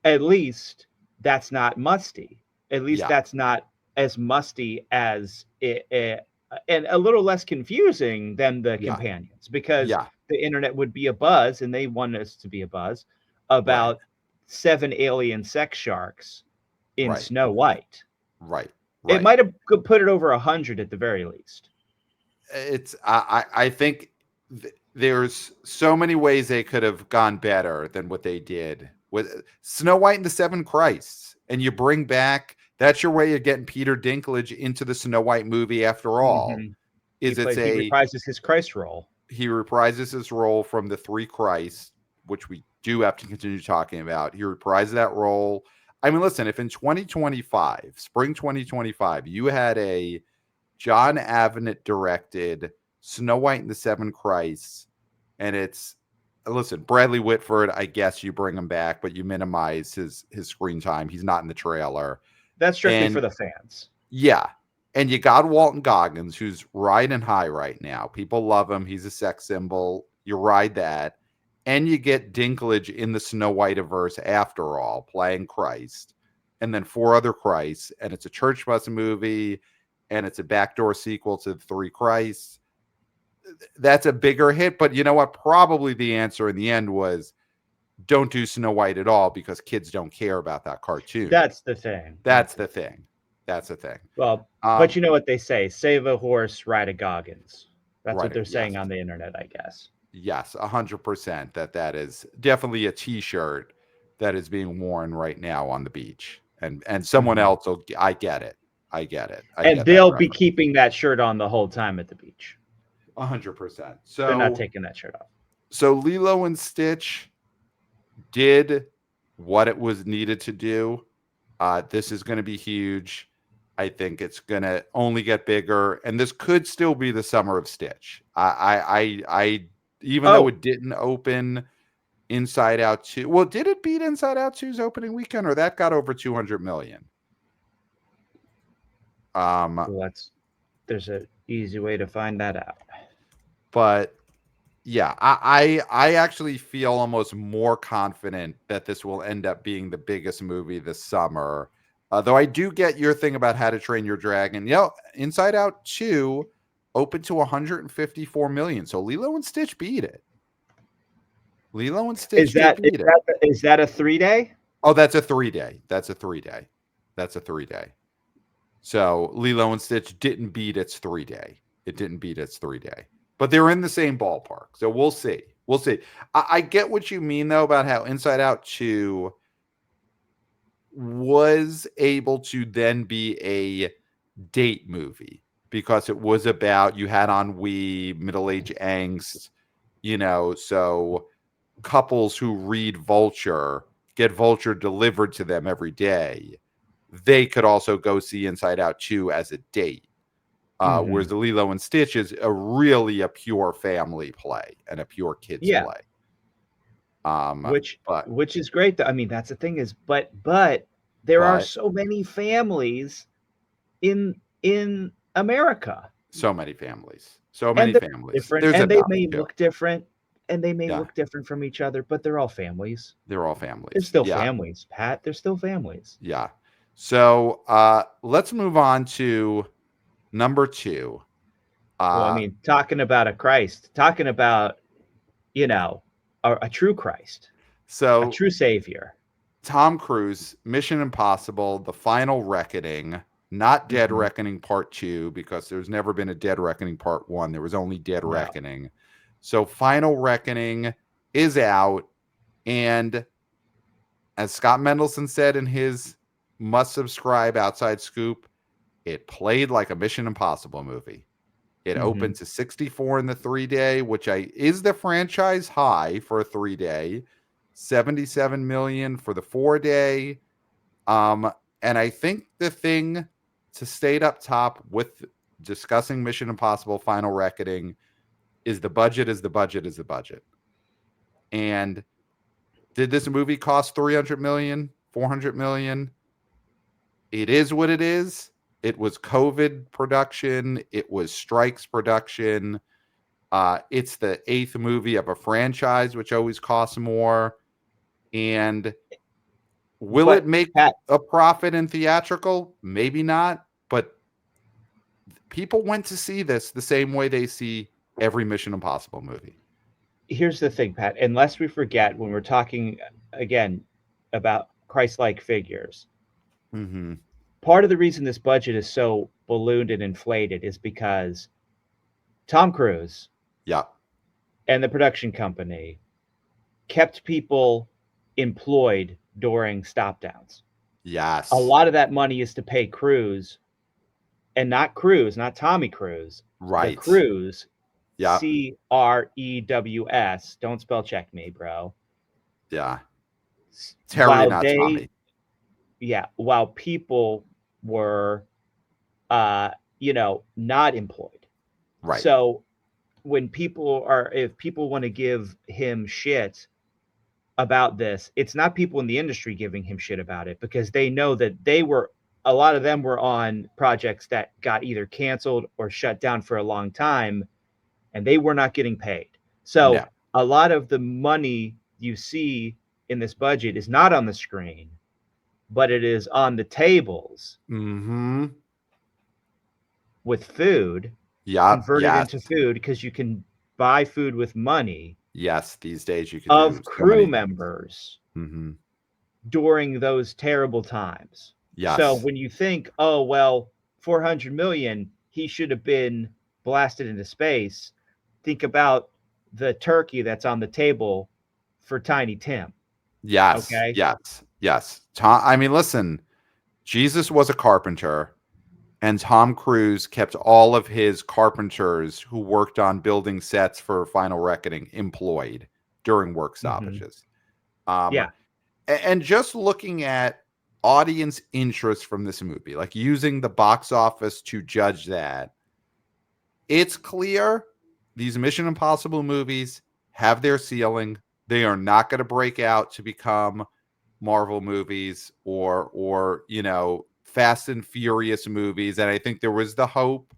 at least that's not musty. At least Yeah. that's not as musty as and a little less confusing than the Yeah. companions because Yeah. the internet would be a buzz and they want us to be a buzz Right. about seven alien sex sharks in Right. Snow White. Right. It Right. might have put it over 100 at the very least. It's I think there's so many ways they could have gone better than what they did with Snow White and the Seven Christs, and you bring back, that's your way of getting Peter Dinklage into the Snow White movie after all. Mm-hmm. Is He reprises his Christ role. He reprises his role from the Three Christs, which we do have to continue talking about. He reprises that role. I mean, listen, if in 2025, spring 2025, you had a John Avnet directed Snow White and the Seven Christs, and it's, listen, Bradley Whitford, I guess you bring him back, but you minimize his screen time. He's not in the trailer. That's strictly for the fans. Yeah. And you got Walton Goggins, who's riding high right now. People love him. He's a sex symbol. You ride that. And you get Dinklage in the Snow White-averse after all, playing Christ. And then 4 other Christs. And it's a church bus movie. And it's a backdoor sequel to the Three Christs. That's a bigger hit. But you know what? Probably the answer in the end was, don't do Snow White at all because kids don't care about that cartoon. That's the thing. That's the thing. That's the thing. Well, but you know what they say: save a horse, ride a Goggins. That's what they're saying on the internet, I guess. Yes, 100%. That is definitely a T-shirt that is being worn right now on the beach, and someone else will. I get it. And they'll be keeping that shirt on the whole time at the beach. 100%. So they're not taking that shirt off. So Lilo and Stitch did what it was needed to do. This is going to be huge. I think it's going to only get bigger, and this could still be the summer of Stitch. I even though it didn't open Inside Out 2. Well, did it beat Inside Out 2's opening weekend, or that got over 200 million? Well, there's an easy way to find that out. But yeah, I actually feel almost more confident that this will end up being the biggest movie this summer. Though I do get your thing about How to Train Your Dragon. You know, Inside Out 2 opened to 154 million. So Lilo and Stitch beat it. Lilo and Stitch beat it. Is that a 3-day? Oh, that's a 3-day. That's a 3-day. So Lilo and Stitch didn't beat its 3-day. It didn't beat its 3-day. But they're in the same ballpark. So we'll see. We'll see. I get what you mean, though, about how Inside Out 2 was able to then be a date movie because it was about, you had ennui, middle-age angst, you know, so couples who read Vulture, get Vulture delivered to them every day, they could also go see Inside Out 2 as a date. Whereas the Lilo and Stitch is really a pure family play and a pure kids play. Which is great. I mean, that's the thing is, but there are so many families in America. So many families. And they may look different, and they may look different from each other, but they're all families. They're all families. They're still families, Pat. They're still families. Yeah. So let's move on to number 2. Well, I mean, talking about a Christ, talking about, you know, a true Christ, so a true Savior. Tom Cruise, Mission Impossible, The Final Reckoning, not Dead Reckoning Part 2, because there's never been a Dead Reckoning Part 1. There was only Dead Reckoning. So Final Reckoning is out. And as Scott Mendelson said in his must-subscribe Outside Scoop, it played like a Mission Impossible movie. It opened to 64 in the 3-day, which is the franchise high for a 3-day. 77 million for the 4-day. And I think the thing to state up top with discussing Mission Impossible Final Reckoning is the budget is the budget is the budget. And did this movie cost 300 million, 400 million? It is what it is. It was COVID production. It was Strikes production. It's the 8th movie of a franchise, which always costs more. And will it make a profit in theatrical? Maybe not. But people went to see this the same way they see every Mission Impossible movie. Here's the thing, Pat. Unless we forget, when we're talking, again, about Christ-like figures, part of the reason this budget is so ballooned and inflated is because Tom Cruise and the production company kept people employed during stop downs. A Yes. lot of that money is to pay crews, and not Cruise, not Tommy Cruise, the Right. crews, Yep. Crews. Don't spell check me, bro. Yeah. Terry, While not they, Tommy. yeah, while people were, uh, not employed. Right. So if people want to give him shit about this, it's not people in the industry giving him shit about it, because they know that a lot of them were on projects that got either canceled or shut down for a long time, and they were not getting paid. So No. a lot of the money you see in this budget is not on the screen, but it is on the tables Mm-hmm. with food, Yep. converted Yes. into food, because you can buy food with money, Yes. These days you could do of so many crew things. members Mm-hmm. during those terrible times. So Yes. when you think, oh well, 400 million, he should have been blasted into space. Think about the turkey that's on the table for Tiny Tim. Yes. Okay. Yes. Yes. Tom, I mean, listen, Jesus was a carpenter, and Tom Cruise kept all of his carpenters who worked on building sets for Final Reckoning employed during work Mm-hmm. stoppages. Um, Yeah. and just looking at audience interest from this movie, like using the box office to judge that, it's clear these Mission Impossible movies have their ceiling. They are not going to break out to become Marvel movies or Fast and Furious movies. And I think there was the hope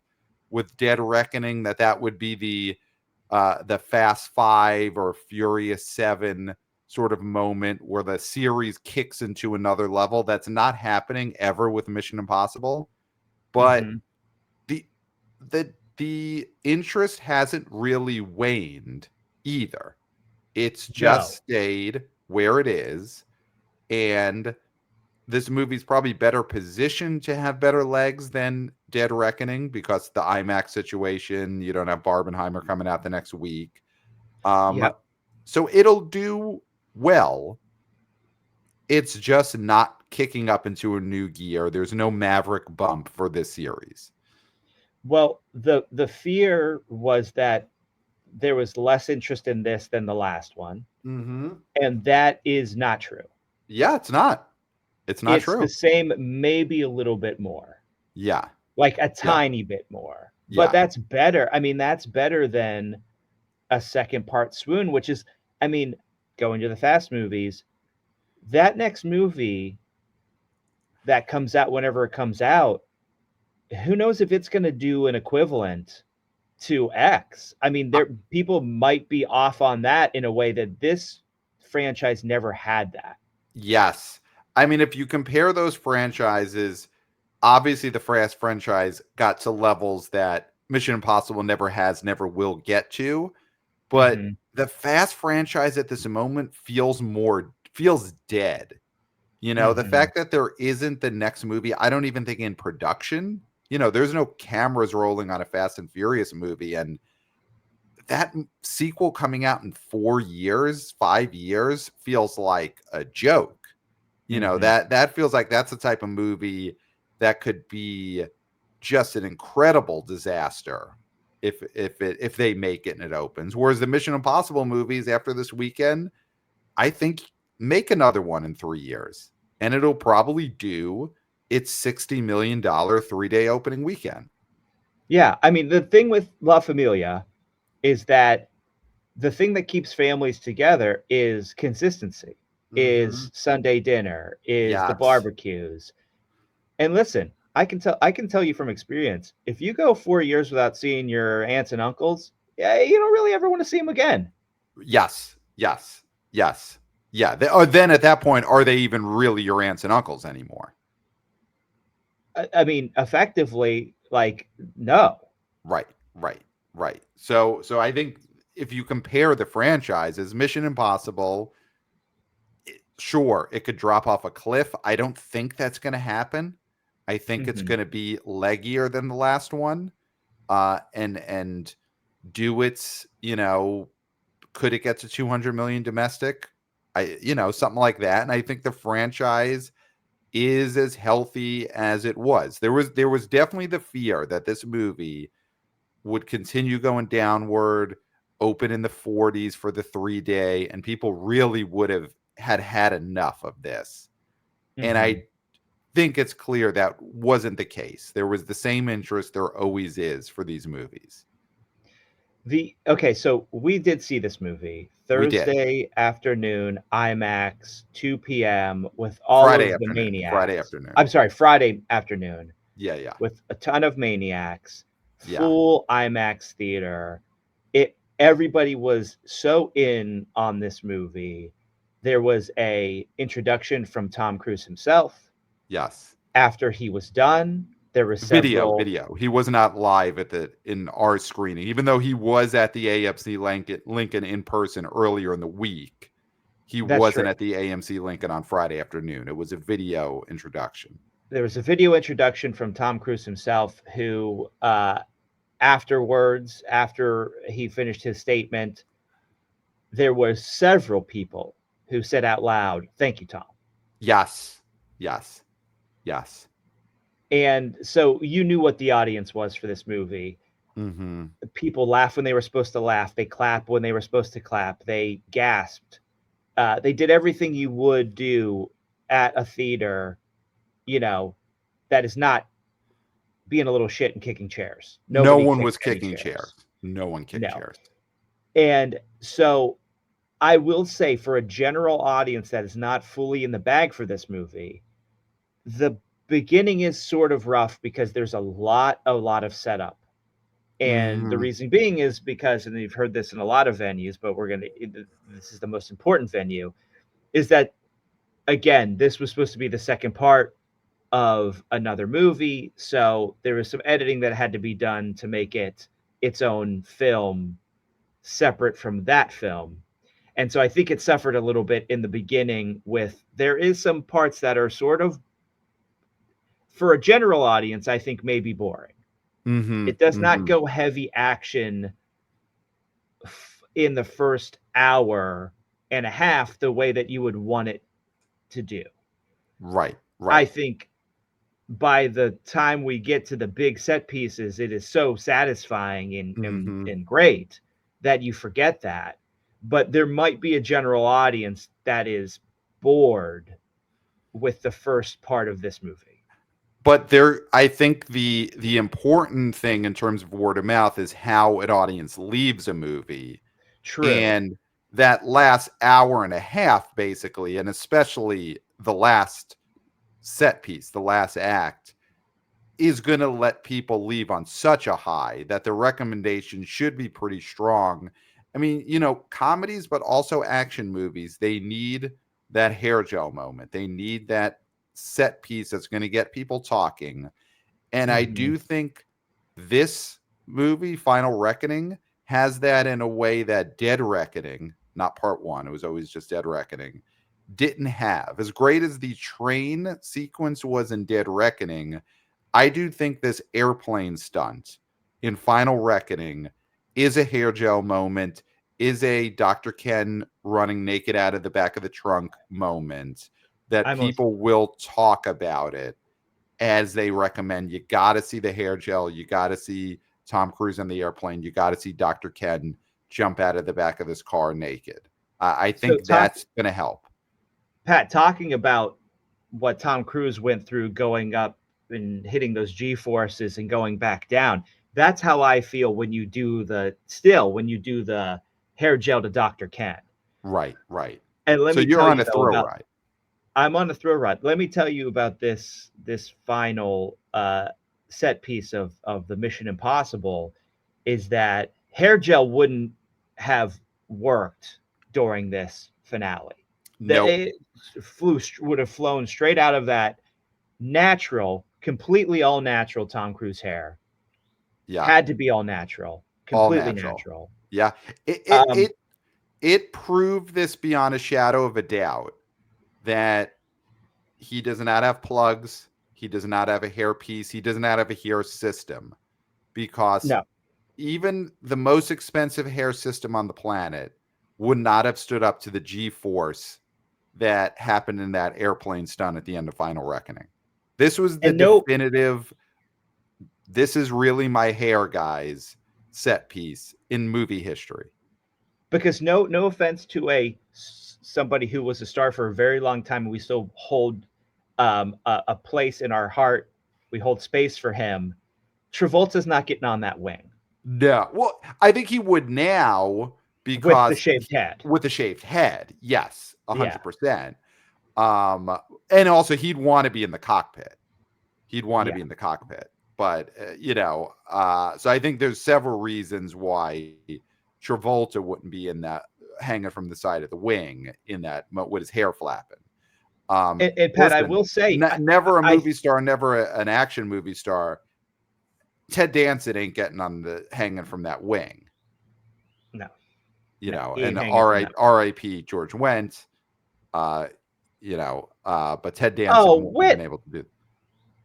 with Dead Reckoning that would be the Fast Five or Furious Seven sort of moment where the series kicks into another level. That's not happening ever with Mission Impossible. But Mm-hmm. the the interest hasn't really waned either. It's just No. stayed where it is, and this movie's probably better positioned to have better legs than Dead Reckoning because the IMAX situation, you don't have Barbenheimer coming out the next week. Um, Yep. so it'll do well. It's just not kicking up into a new gear. There's no Maverick bump for this series. Well, the fear was that there was less interest in this than the last one, Mm-hmm. and that is not true. Yeah, it's not. It's not It's the true. same, maybe a little bit more, Yeah. like a Yeah. tiny bit more. But Yeah. that's better. I mean, that's better than a second part Swoon, which is, I mean, going to the Fast movies, that next movie that comes out whenever it comes out, who knows if it's going to do an equivalent to X? I mean, Uh, there people might be off on that in a way that this franchise never had that. yes. I mean, if you compare those franchises, obviously the Fast franchise got to levels that Mission Impossible never has, never will get to. But Hmm. the Fast franchise at this moment feels dead. The Hmm. fact that there isn't the next movie, I don't even think in production. There's no cameras rolling on a Fast and Furious movie, and that sequel coming out in 4 years, 5 years feels like a joke. Hmm. That feels like that's the type of movie that could be just an incredible disaster if they make it and it opens. Whereas the Mission Impossible movies after this weekend, I think make another one in 3 years, and it'll probably do its $60 million 3-day opening weekend. Yeah, I mean, the thing with La Familia is that the thing that keeps families together is consistency, Mm-hmm. is Sunday dinner, is the Yes. barbecues. And listen, I can tell you from experience, if you go 4 years without seeing your aunts and uncles, yeah, you don't really ever want to see them again. Yes. Yes. Yes. Yeah. Then at that point, are they even really your aunts and uncles anymore? I mean, effectively, like, no. Right. Right. Right. So I think if you compare the franchises, Mission Impossible, sure, it could drop off a cliff. I don't think that's going to happen. I think it's Hmm. going to be leggier than the last one. And do its, could it get to 200 million domestic? something like that. And I think the franchise is as healthy as it was. There was definitely the fear that this movie would continue going downward, open in the 40s for the 3-day, and people really would have had enough of this. And Mhm. I think it's clear that wasn't the case. There was the same interest there always is for these movies. Okay, so we did see this movie We did. Thursday afternoon, IMAX, 2 p.m. with all Friday of the afternoon. Friday maniacs. afternoon. I'm sorry, Friday afternoon Yeah, yeah. with a ton of maniacs, Yeah. full IMAX theater. Everybody was so in on this movie. There was a introduction from Tom Cruise himself. Yes. After he was done, there were several. Video. He was not live in our screening, even though he was at the AMC Lincoln in person earlier in the week. He That's wasn't true. at the AMC Lincoln on Friday afternoon. It was a video introduction. There was a video introduction from Tom Cruise himself, who afterwards, after he finished his statement, there were several people who said out loud, "Thank you, Tom." Yes. Yes. Yes. And so you knew what the audience was for this movie. Mm-hmm. People laughed when they were supposed to laugh. They clapped when they were supposed to clap. They gasped. They did everything you would do at a theater, you know, that is not being a little shit and kicking chairs. No Nobody one kicked was any kicking chairs. chairs. No one kicked No. chairs. And so I will say, for a general audience that is not fully in the bag for this movie, the beginning is sort of rough because there's a lot of setup. And the Mm-hmm. reason being is because, and you've heard this in a lot of venues, but this is the most important venue, is that, again, this was supposed to be the second part of another movie. So there was some editing that had to be done to make it its own film separate from that film. And so I think it suffered a little bit in the beginning with there is some parts that are sort of, for a general audience, I think maybe boring. Mm-hmm. It does not Mm-hmm. go heavy action in the first hour and a half the way that you would want it to do. Right. I Right. think by the time we get to the big set pieces, it is so satisfying Mm-hmm. and great that you forget that. But there might be a general audience that is bored with the first part of this movie. But I think the important thing in terms of word of mouth is how an audience leaves a movie. True. And that last hour and a half, basically, and especially the last set piece, the last act, is going to let people leave on such a high that the recommendation should be pretty strong. I mean, comedies, but also action movies, they need that hair gel moment. They need that set piece that's going to get people talking. And I Mhm. do think this movie, Final Reckoning, has that in a way that Dead Reckoning, not part one, it was always just Dead Reckoning, didn't have. As great as the train sequence was in Dead Reckoning, I do think this airplane stunt in Final Reckoning is a hair gel moment, is a Dr. Ken running naked out of the back of the trunk moment that I most people will talk about it as they recommend. You got to see the hair gel. You got to see Tom Cruise on the airplane. You got to see Dr. Ken jump out of the back of this car naked. I so think that's going to help. Pat, talking about what Tom Cruise went through going up and hitting those G forces and going back down. That's how I feel when you do the hair gel to Dr. Ken. Right, right. And let So me you're tell on you a though throw about ride. I'm on the throw rod. Let me tell you about this final set piece of the Mission Impossible is that hair gel wouldn't have worked during this finale. That Nope. it would have flown straight out of that natural, completely all natural Tom Cruise hair. Yeah. Had to be all natural, All completely natural. natural. Yeah. It it Um, it it proved this beyond a shadow of a doubt that he does not have plugs, he does not have a hair piece, he does not have a hair system, because no, even the most expensive hair system on the planet would not have stood up to the G force that happened in that airplane stunt at the end of Final Reckoning. This was the And no, definitive, this is really my hair, guys, set piece in movie history. because no offense to somebody who was a star for a very long time, and we still hold a place in our heart. We hold space for him. Travolta's not getting on that wing No. Well, I think he would now with the because shaved head. with a shaved head. Yes, Yeah, 100%. And also he'd want to be in the cockpit. He'd want to yeah. be in the cockpit. But so I think there's several reasons why Travolta wouldn't be in that hanging from the side of the wing in that with his hair flapping. And Pat, I Listen, will say, never a I movie star, never an action movie star. Ted Danson ain't getting on the hanging from that wing, no, no, he and ain't hanging from that. R.I.P. George Wendt, but Ted Danson Oh, wouldn't have been Wit. able to do.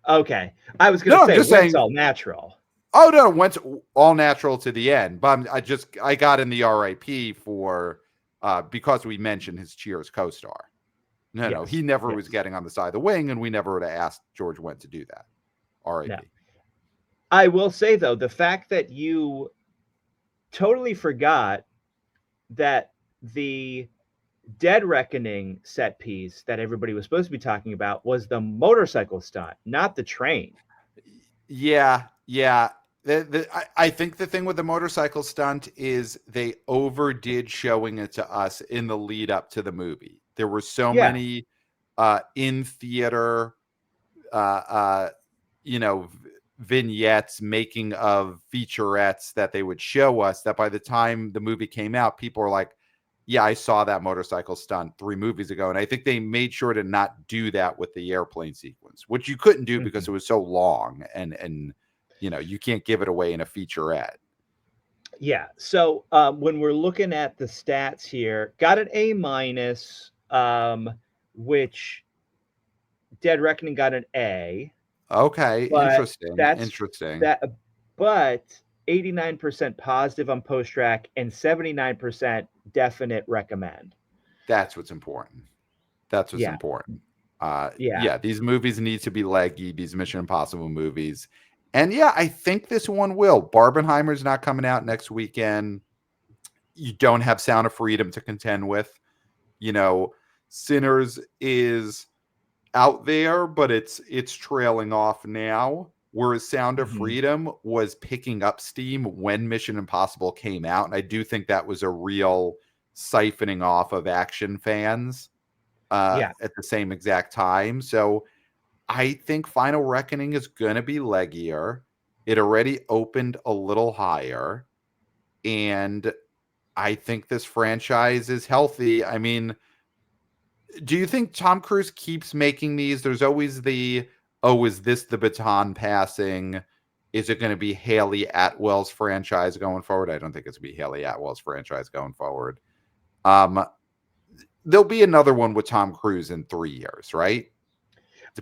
Okay, I was gonna No, I'm say just Wit's saying. all natural. Oh no, went all natural to the end. But I got in the RIP for because we mentioned his Cheers co-star. No, he Yes, never was yes, getting on the side of the wing, and we never would have asked George Wendt to do that. RIP. no. I will say though, the fact that you totally forgot that the Dead Reckoning set piece that everybody was supposed to be talking about was the motorcycle stunt, not the train. Yeah, yeah. I think the thing with the motorcycle stunt is they overdid showing it to us in the lead up to the movie. There were so Yeah. many in theater, uh, uh, you know, vignettes, making of featurettes that they would show us that by the time the movie came out, people were like, yeah, I saw that motorcycle stunt 3 movies ago. And I think they made sure to not do that with the airplane sequence, which you couldn't do because it was so long and you can't give it away in a featurette. Yeah. So when we're looking at the stats here, got an A minus, which Dead Reckoning got an A, Okay, but interesting, that's interesting. that. But 89% positive on post track and 79% definite recommend. That's what's important. That's what's Yeah. important. Yeah. Yeah, these movies need to be leggy, these Mission Impossible movies. And yeah, I think this one will. Barbenheimer's not coming out next weekend. You don't have Sound of Freedom to contend with. Sinners is out there, but it's trailing off now. Whereas Sound of Hmm. Freedom was picking up steam when Mission Impossible came out. And I do think that was a real siphoning off of action fans Yeah. at the same exact time. So I think Final Reckoning is going to be leggier. It already opened a little higher. And I think this franchise is healthy. I mean, do you think Tom Cruise keeps making these? There's always is this the baton passing? Is it going to be Haley Atwell's franchise going forward? I don't think it's going to be Haley Atwell's franchise going forward. There'll be another one with Tom Cruise in 3 years, right?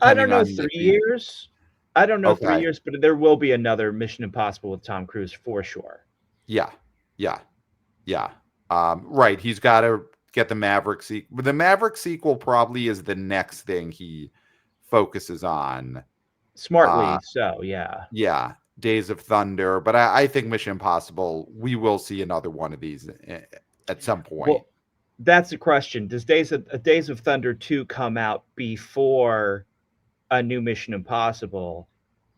I don't Depending know on three if he. years. I don't know three Okay. years, but there will be another Mission Impossible with Tom Cruise for sure. Yeah. Yeah. Yeah. Right. He's got to get the Maverick sequel. The Maverick sequel probably is the next thing he focuses on. Smartly, so yeah. Yeah. Days of Thunder. But I think Mission Impossible, we will see another one of these at some point. Well, that's the question. Does Days of Thunder 2 come out before a new Mission Impossible?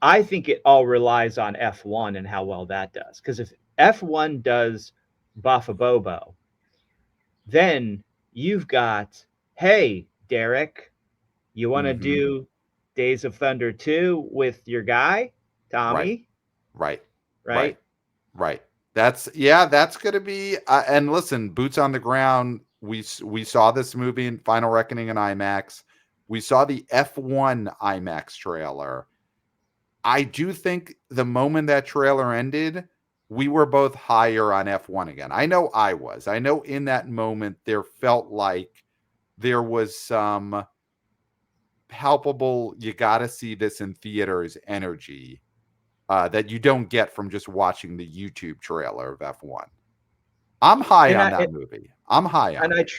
I think it all relies on F1 and how well that does. Because if F1 does Buffa Bobo, then you've got, hey, Derek, you want to Mm-hmm. do Days of Thunder 2 with your guy, Right. Tommy? Right. Right. Right? Right. That's going to be. And listen, boots on the ground. We saw this movie in Final Reckoning in IMAX. We saw the F1 IMAX trailer. I do think the moment that trailer ended, we were both higher on F1 again. I know I was. I know in that moment there felt like there was some palpable, you got to see this in theaters energy that you don't get from just watching the YouTube trailer of F1. I'm high And on I that movie. I'm high and on I it.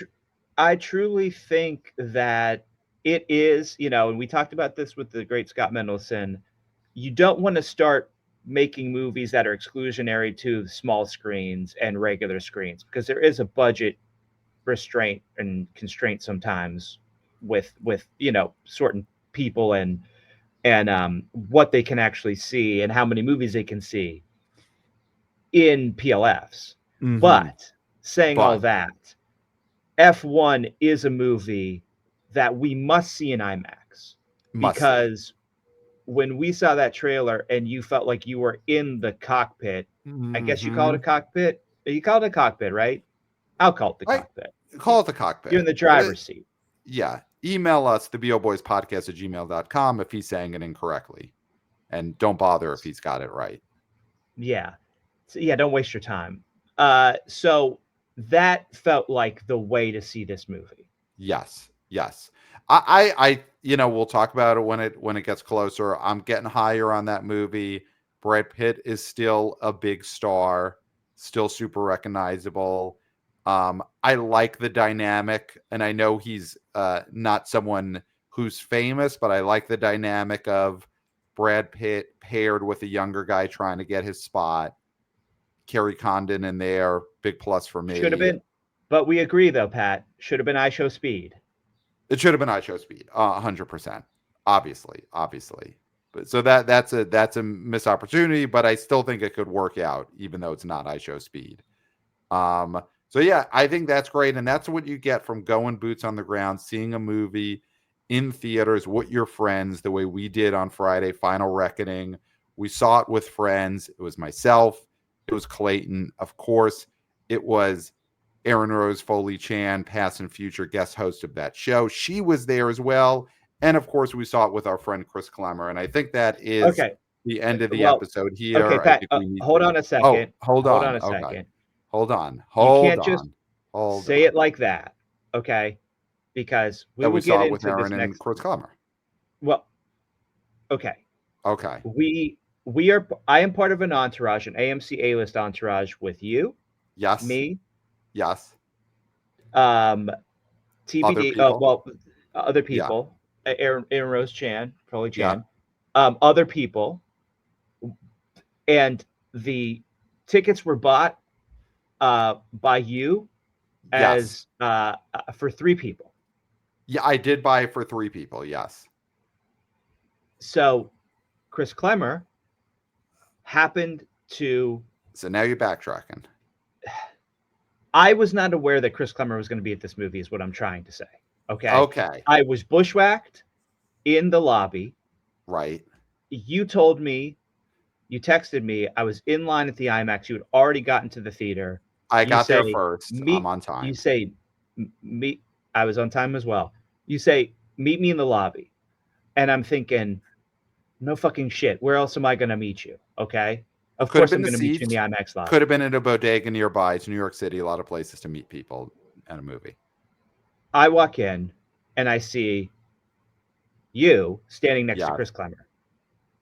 I truly think that it is, and we talked about this with the great Scott Mendelson. You don't want to start making movies that are exclusionary to small screens and regular screens because there is a budget restraint and constraint sometimes with certain people and what they can actually see and how many movies they can see in PLFs. Mm-hmm. But saying all But that, F1 is a movie that we must see in IMAX must see. because when we saw that trailer and you felt like you were in the cockpit, I guess you call it Mm-hmm. a cockpit. You call it a cockpit, right? I'll call it the I cockpit. call it the You're cockpit. in the driver's seat. Yeah. Email us, theboboyspodcast@gmail.com, if he's saying it incorrectly. And don't bother if he's got it right. Yeah. So, yeah, don't waste your time. So that felt like the way to see this movie. Yes. Yes. I we'll talk about it when it gets closer. I'm getting higher on that movie. Brad Pitt is still a big star, still super recognizable. I like the dynamic, and I know he's not someone who's famous, but I like the dynamic of Brad Pitt paired with a younger guy trying to get his spot. Kerry Condon in there, big plus for Should have me. been, but we agree though, Pat. Should have been I Show Speed. It should have been I Show Speed, 100%. Obviously. But so that's a missed opportunity, but I still think it could work out, even though it's not I Show Speed. So yeah, I think that's great, and that's what you get from going boots on the ground, seeing a movie in theaters with your friends, the way we did on Friday, Final Reckoning. We saw it with friends. It was myself. It was Clayton. Of course, it was Erin Rose Foley Chan, past and future guest host of that show. She was there as well. And of course, we saw it with our friend Chris Clemmer. And I think that is Okay. the end of the Well, episode okay, here. I Pat. think we need Hold to. on a Oh, second. hold Hold on on. a Okay. second. Hold on. You Hold can't just on. Hold say it on. like that, okay? Because we That will we get saw it with into this Erin and next. Chris Clemmer. Well, okay. Okay. We are. I am part of an entourage, an AMC A-list entourage with you, Yes. me, Yes. um, Other TBD. people. Well, other Yeah. people. Aaron Rose Chan, Foley Yeah. Chan, other people, and the tickets were bought by you Yes. as for 3 people. Yeah, I did buy it for 3 people. Yes. So Chris Clemmer happened to. So now you're backtracking. I was not aware that Chris Clemmer was going to be at this movie, is what I'm trying to say. Okay. Okay. I was bushwhacked in the lobby. Right. You told me, you texted me, I was in line at the IMAX. You had already gotten to the theater. I You got there say, first. I'm meet, on time. you say, meet, I was on time as well. You say, meet me in the lobby. And I'm thinking, no fucking shit. Where else am I going to meet you? Okay. Of Could have course, been I'm the going to meet you in the seats. IMAX lobby. Could have been at a bodega nearby. It's New York City. A lot of places to meet people at a movie. I walk in and I see you standing next to Yeah. Chris Clemmer.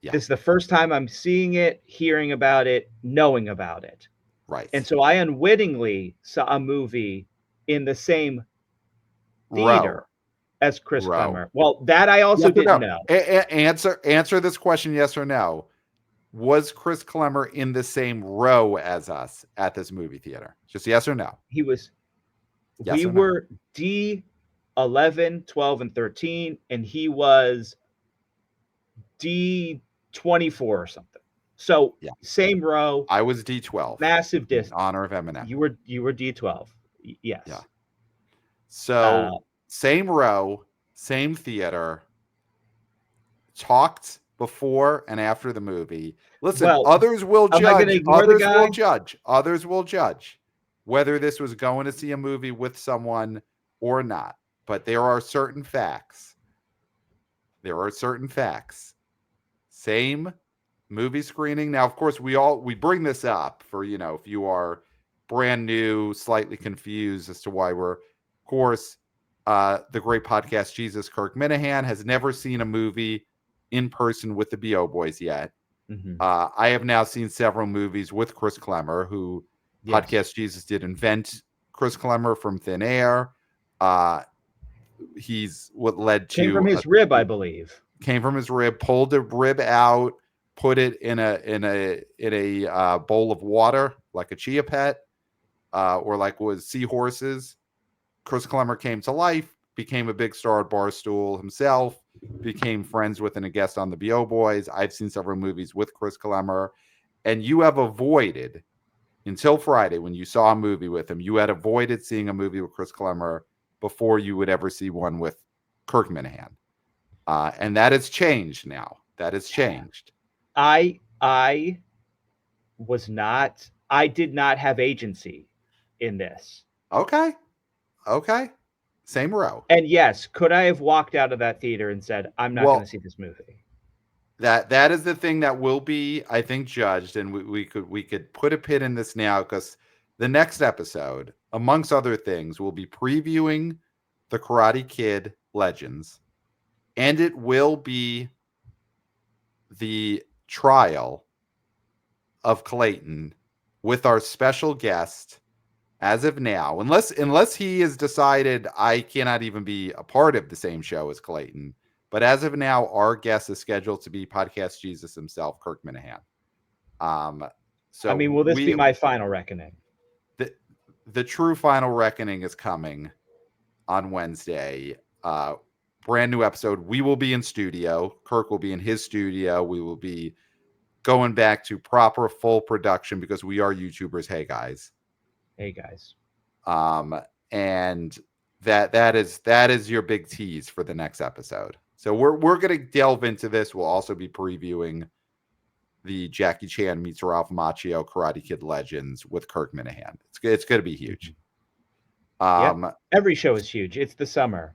Yeah. This is the first time I'm seeing it, hearing about it, knowing about it. Right. And so I unwittingly saw a movie in the same theater as Chris Clemmer. Well, that I also Yes or didn't no? know. Answer this question, yes or no. Was Chris Clemmer in the same row as us at this movie theater? Just yes or no. He was, Yes we or no. were D11, 12, and 13, and he was D24 or something. So Yeah. same row. I was D12. Massive In distance. honor of Eminem. You were D12. Yes. Yeah. So same row, same theater. Talked before and after the movie. Listen, Well, others will am I going to judge. ignore the guy? Others will judge whether this was going to see a movie with someone or not. But there are certain facts. Same movie screening. Now, of course, we bring this up for, if you are brand new, slightly confused as to why we're, of course, the great podcast Jesus Kirk Minahan has never seen a movie in person with the BO Boys yet. Mm-hmm. I have now seen several movies with Chris Clemmer, who Yes. Podcast Jesus did invent Chris Clemmer from thin air. He's what led Came to from his rib, I believe. Came from his rib, pulled the rib out, put it in a bowl of water like a chia pet, or like was seahorses. Chris Clemmer came to life, became a big star at Barstool himself, became friends with and a guest on the B.O. Boys. I've seen several movies with Chris Clemmer, and you have avoided until Friday when you saw a movie with him. You had avoided seeing a movie with Chris Clemmer before you would ever see one with Kirk Minahan. And that has changed now. That has changed. I did not have agency in this. Okay. Same row. And yes, could I have walked out of that theater and said, I'm not going to see this movie? That is the thing that will be, I think, judged. And we could put a pin in this now, because the next episode, amongst other things, will be previewing the Karate Kid Legends. And it will be the trial of Clayton with our special guest as of now, unless he has decided I cannot even be a part of the same show as Clayton. But as of now, our guest is scheduled to be Podcast Jesus himself, Kirk Minahan. So I mean, will this be my final reckoning? The true final reckoning is coming on Wednesday. Brand new episode. We will be in studio. Kirk will be in his studio. We will be going back to proper full production because we are YouTubers. Hey guys. And that is your big tease for the next episode. So we're gonna delve into this. We'll also be previewing the Jackie Chan meets Ralph Macchio Karate Kid Legends with Kirk Minahan. It's gonna be huge. Every show is huge. It's the summer.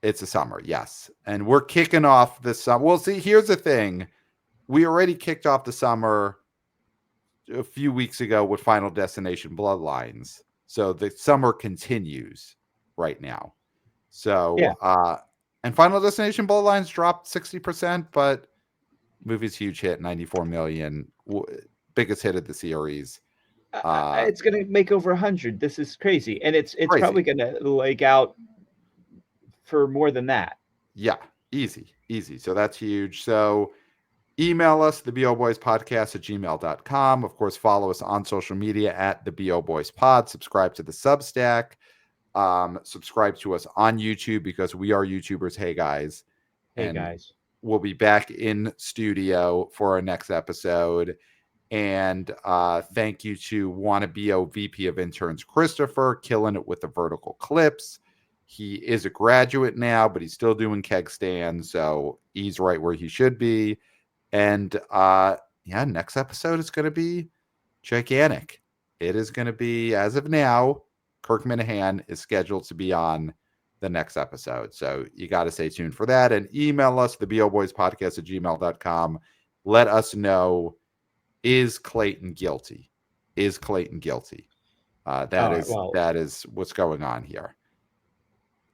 It's the summer, yes. And we're kicking off the summer. Well, see, here's the thing. We already kicked off the summer a few weeks ago with Final Destination Bloodlines. So the summer continues right now. So, and Final Destination Bloodlines dropped 60%, but movie's huge hit, 94 million, biggest hit of the series. It's going to make over 100. This is crazy. And it's crazy. Probably going to leg out for more than that. Yeah, easy. So that's huge. So email us, theboboyspodcast@gmail.com. Of course, follow us on social media at theboboyspod. Subscribe to the Substack. Subscribe to us on YouTube because we are YouTubers. Hey guys. We'll be back in studio for our next episode. And thank you to Wannabe VP of Interns Christopher, killing it with the vertical clips. He is a graduate now, but he's still doing keg stands, so he's right where he should be. And next episode is going to be gigantic. It is going to be, as of now, Kirk Minahan is scheduled to be on the next episode. So you got to stay tuned for that. And email us, theboboyspodcast@gmail.com. Let us know, is Clayton guilty? That is what's going on here.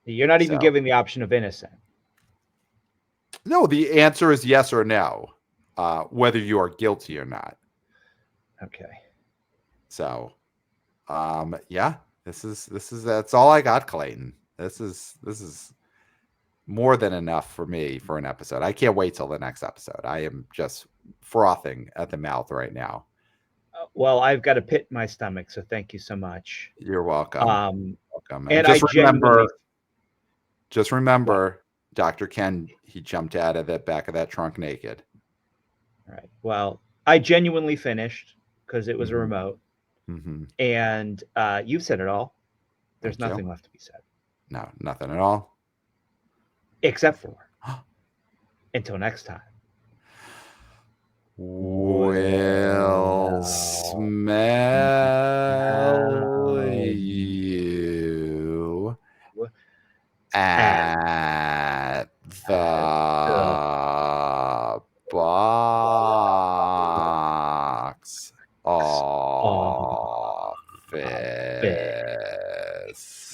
You're not even giving the option of innocent. No, the answer is yes or no, whether you are guilty or not. Okay. So, that's all I got, Clayton. This is more than enough for me for an episode. I can't wait till the next episode. I am just frothing at the mouth right now. Well, I've got a pit in my stomach, so thank you so much. You're welcome. And just remember, Dr. Ken, he jumped out of the back of that trunk naked. All right. Well, I genuinely finished because it was a remote. Mm-hmm. And you've said it all. There's nothing left to be said. No, nothing at all. Except for until next time. We'll smell you at the box office.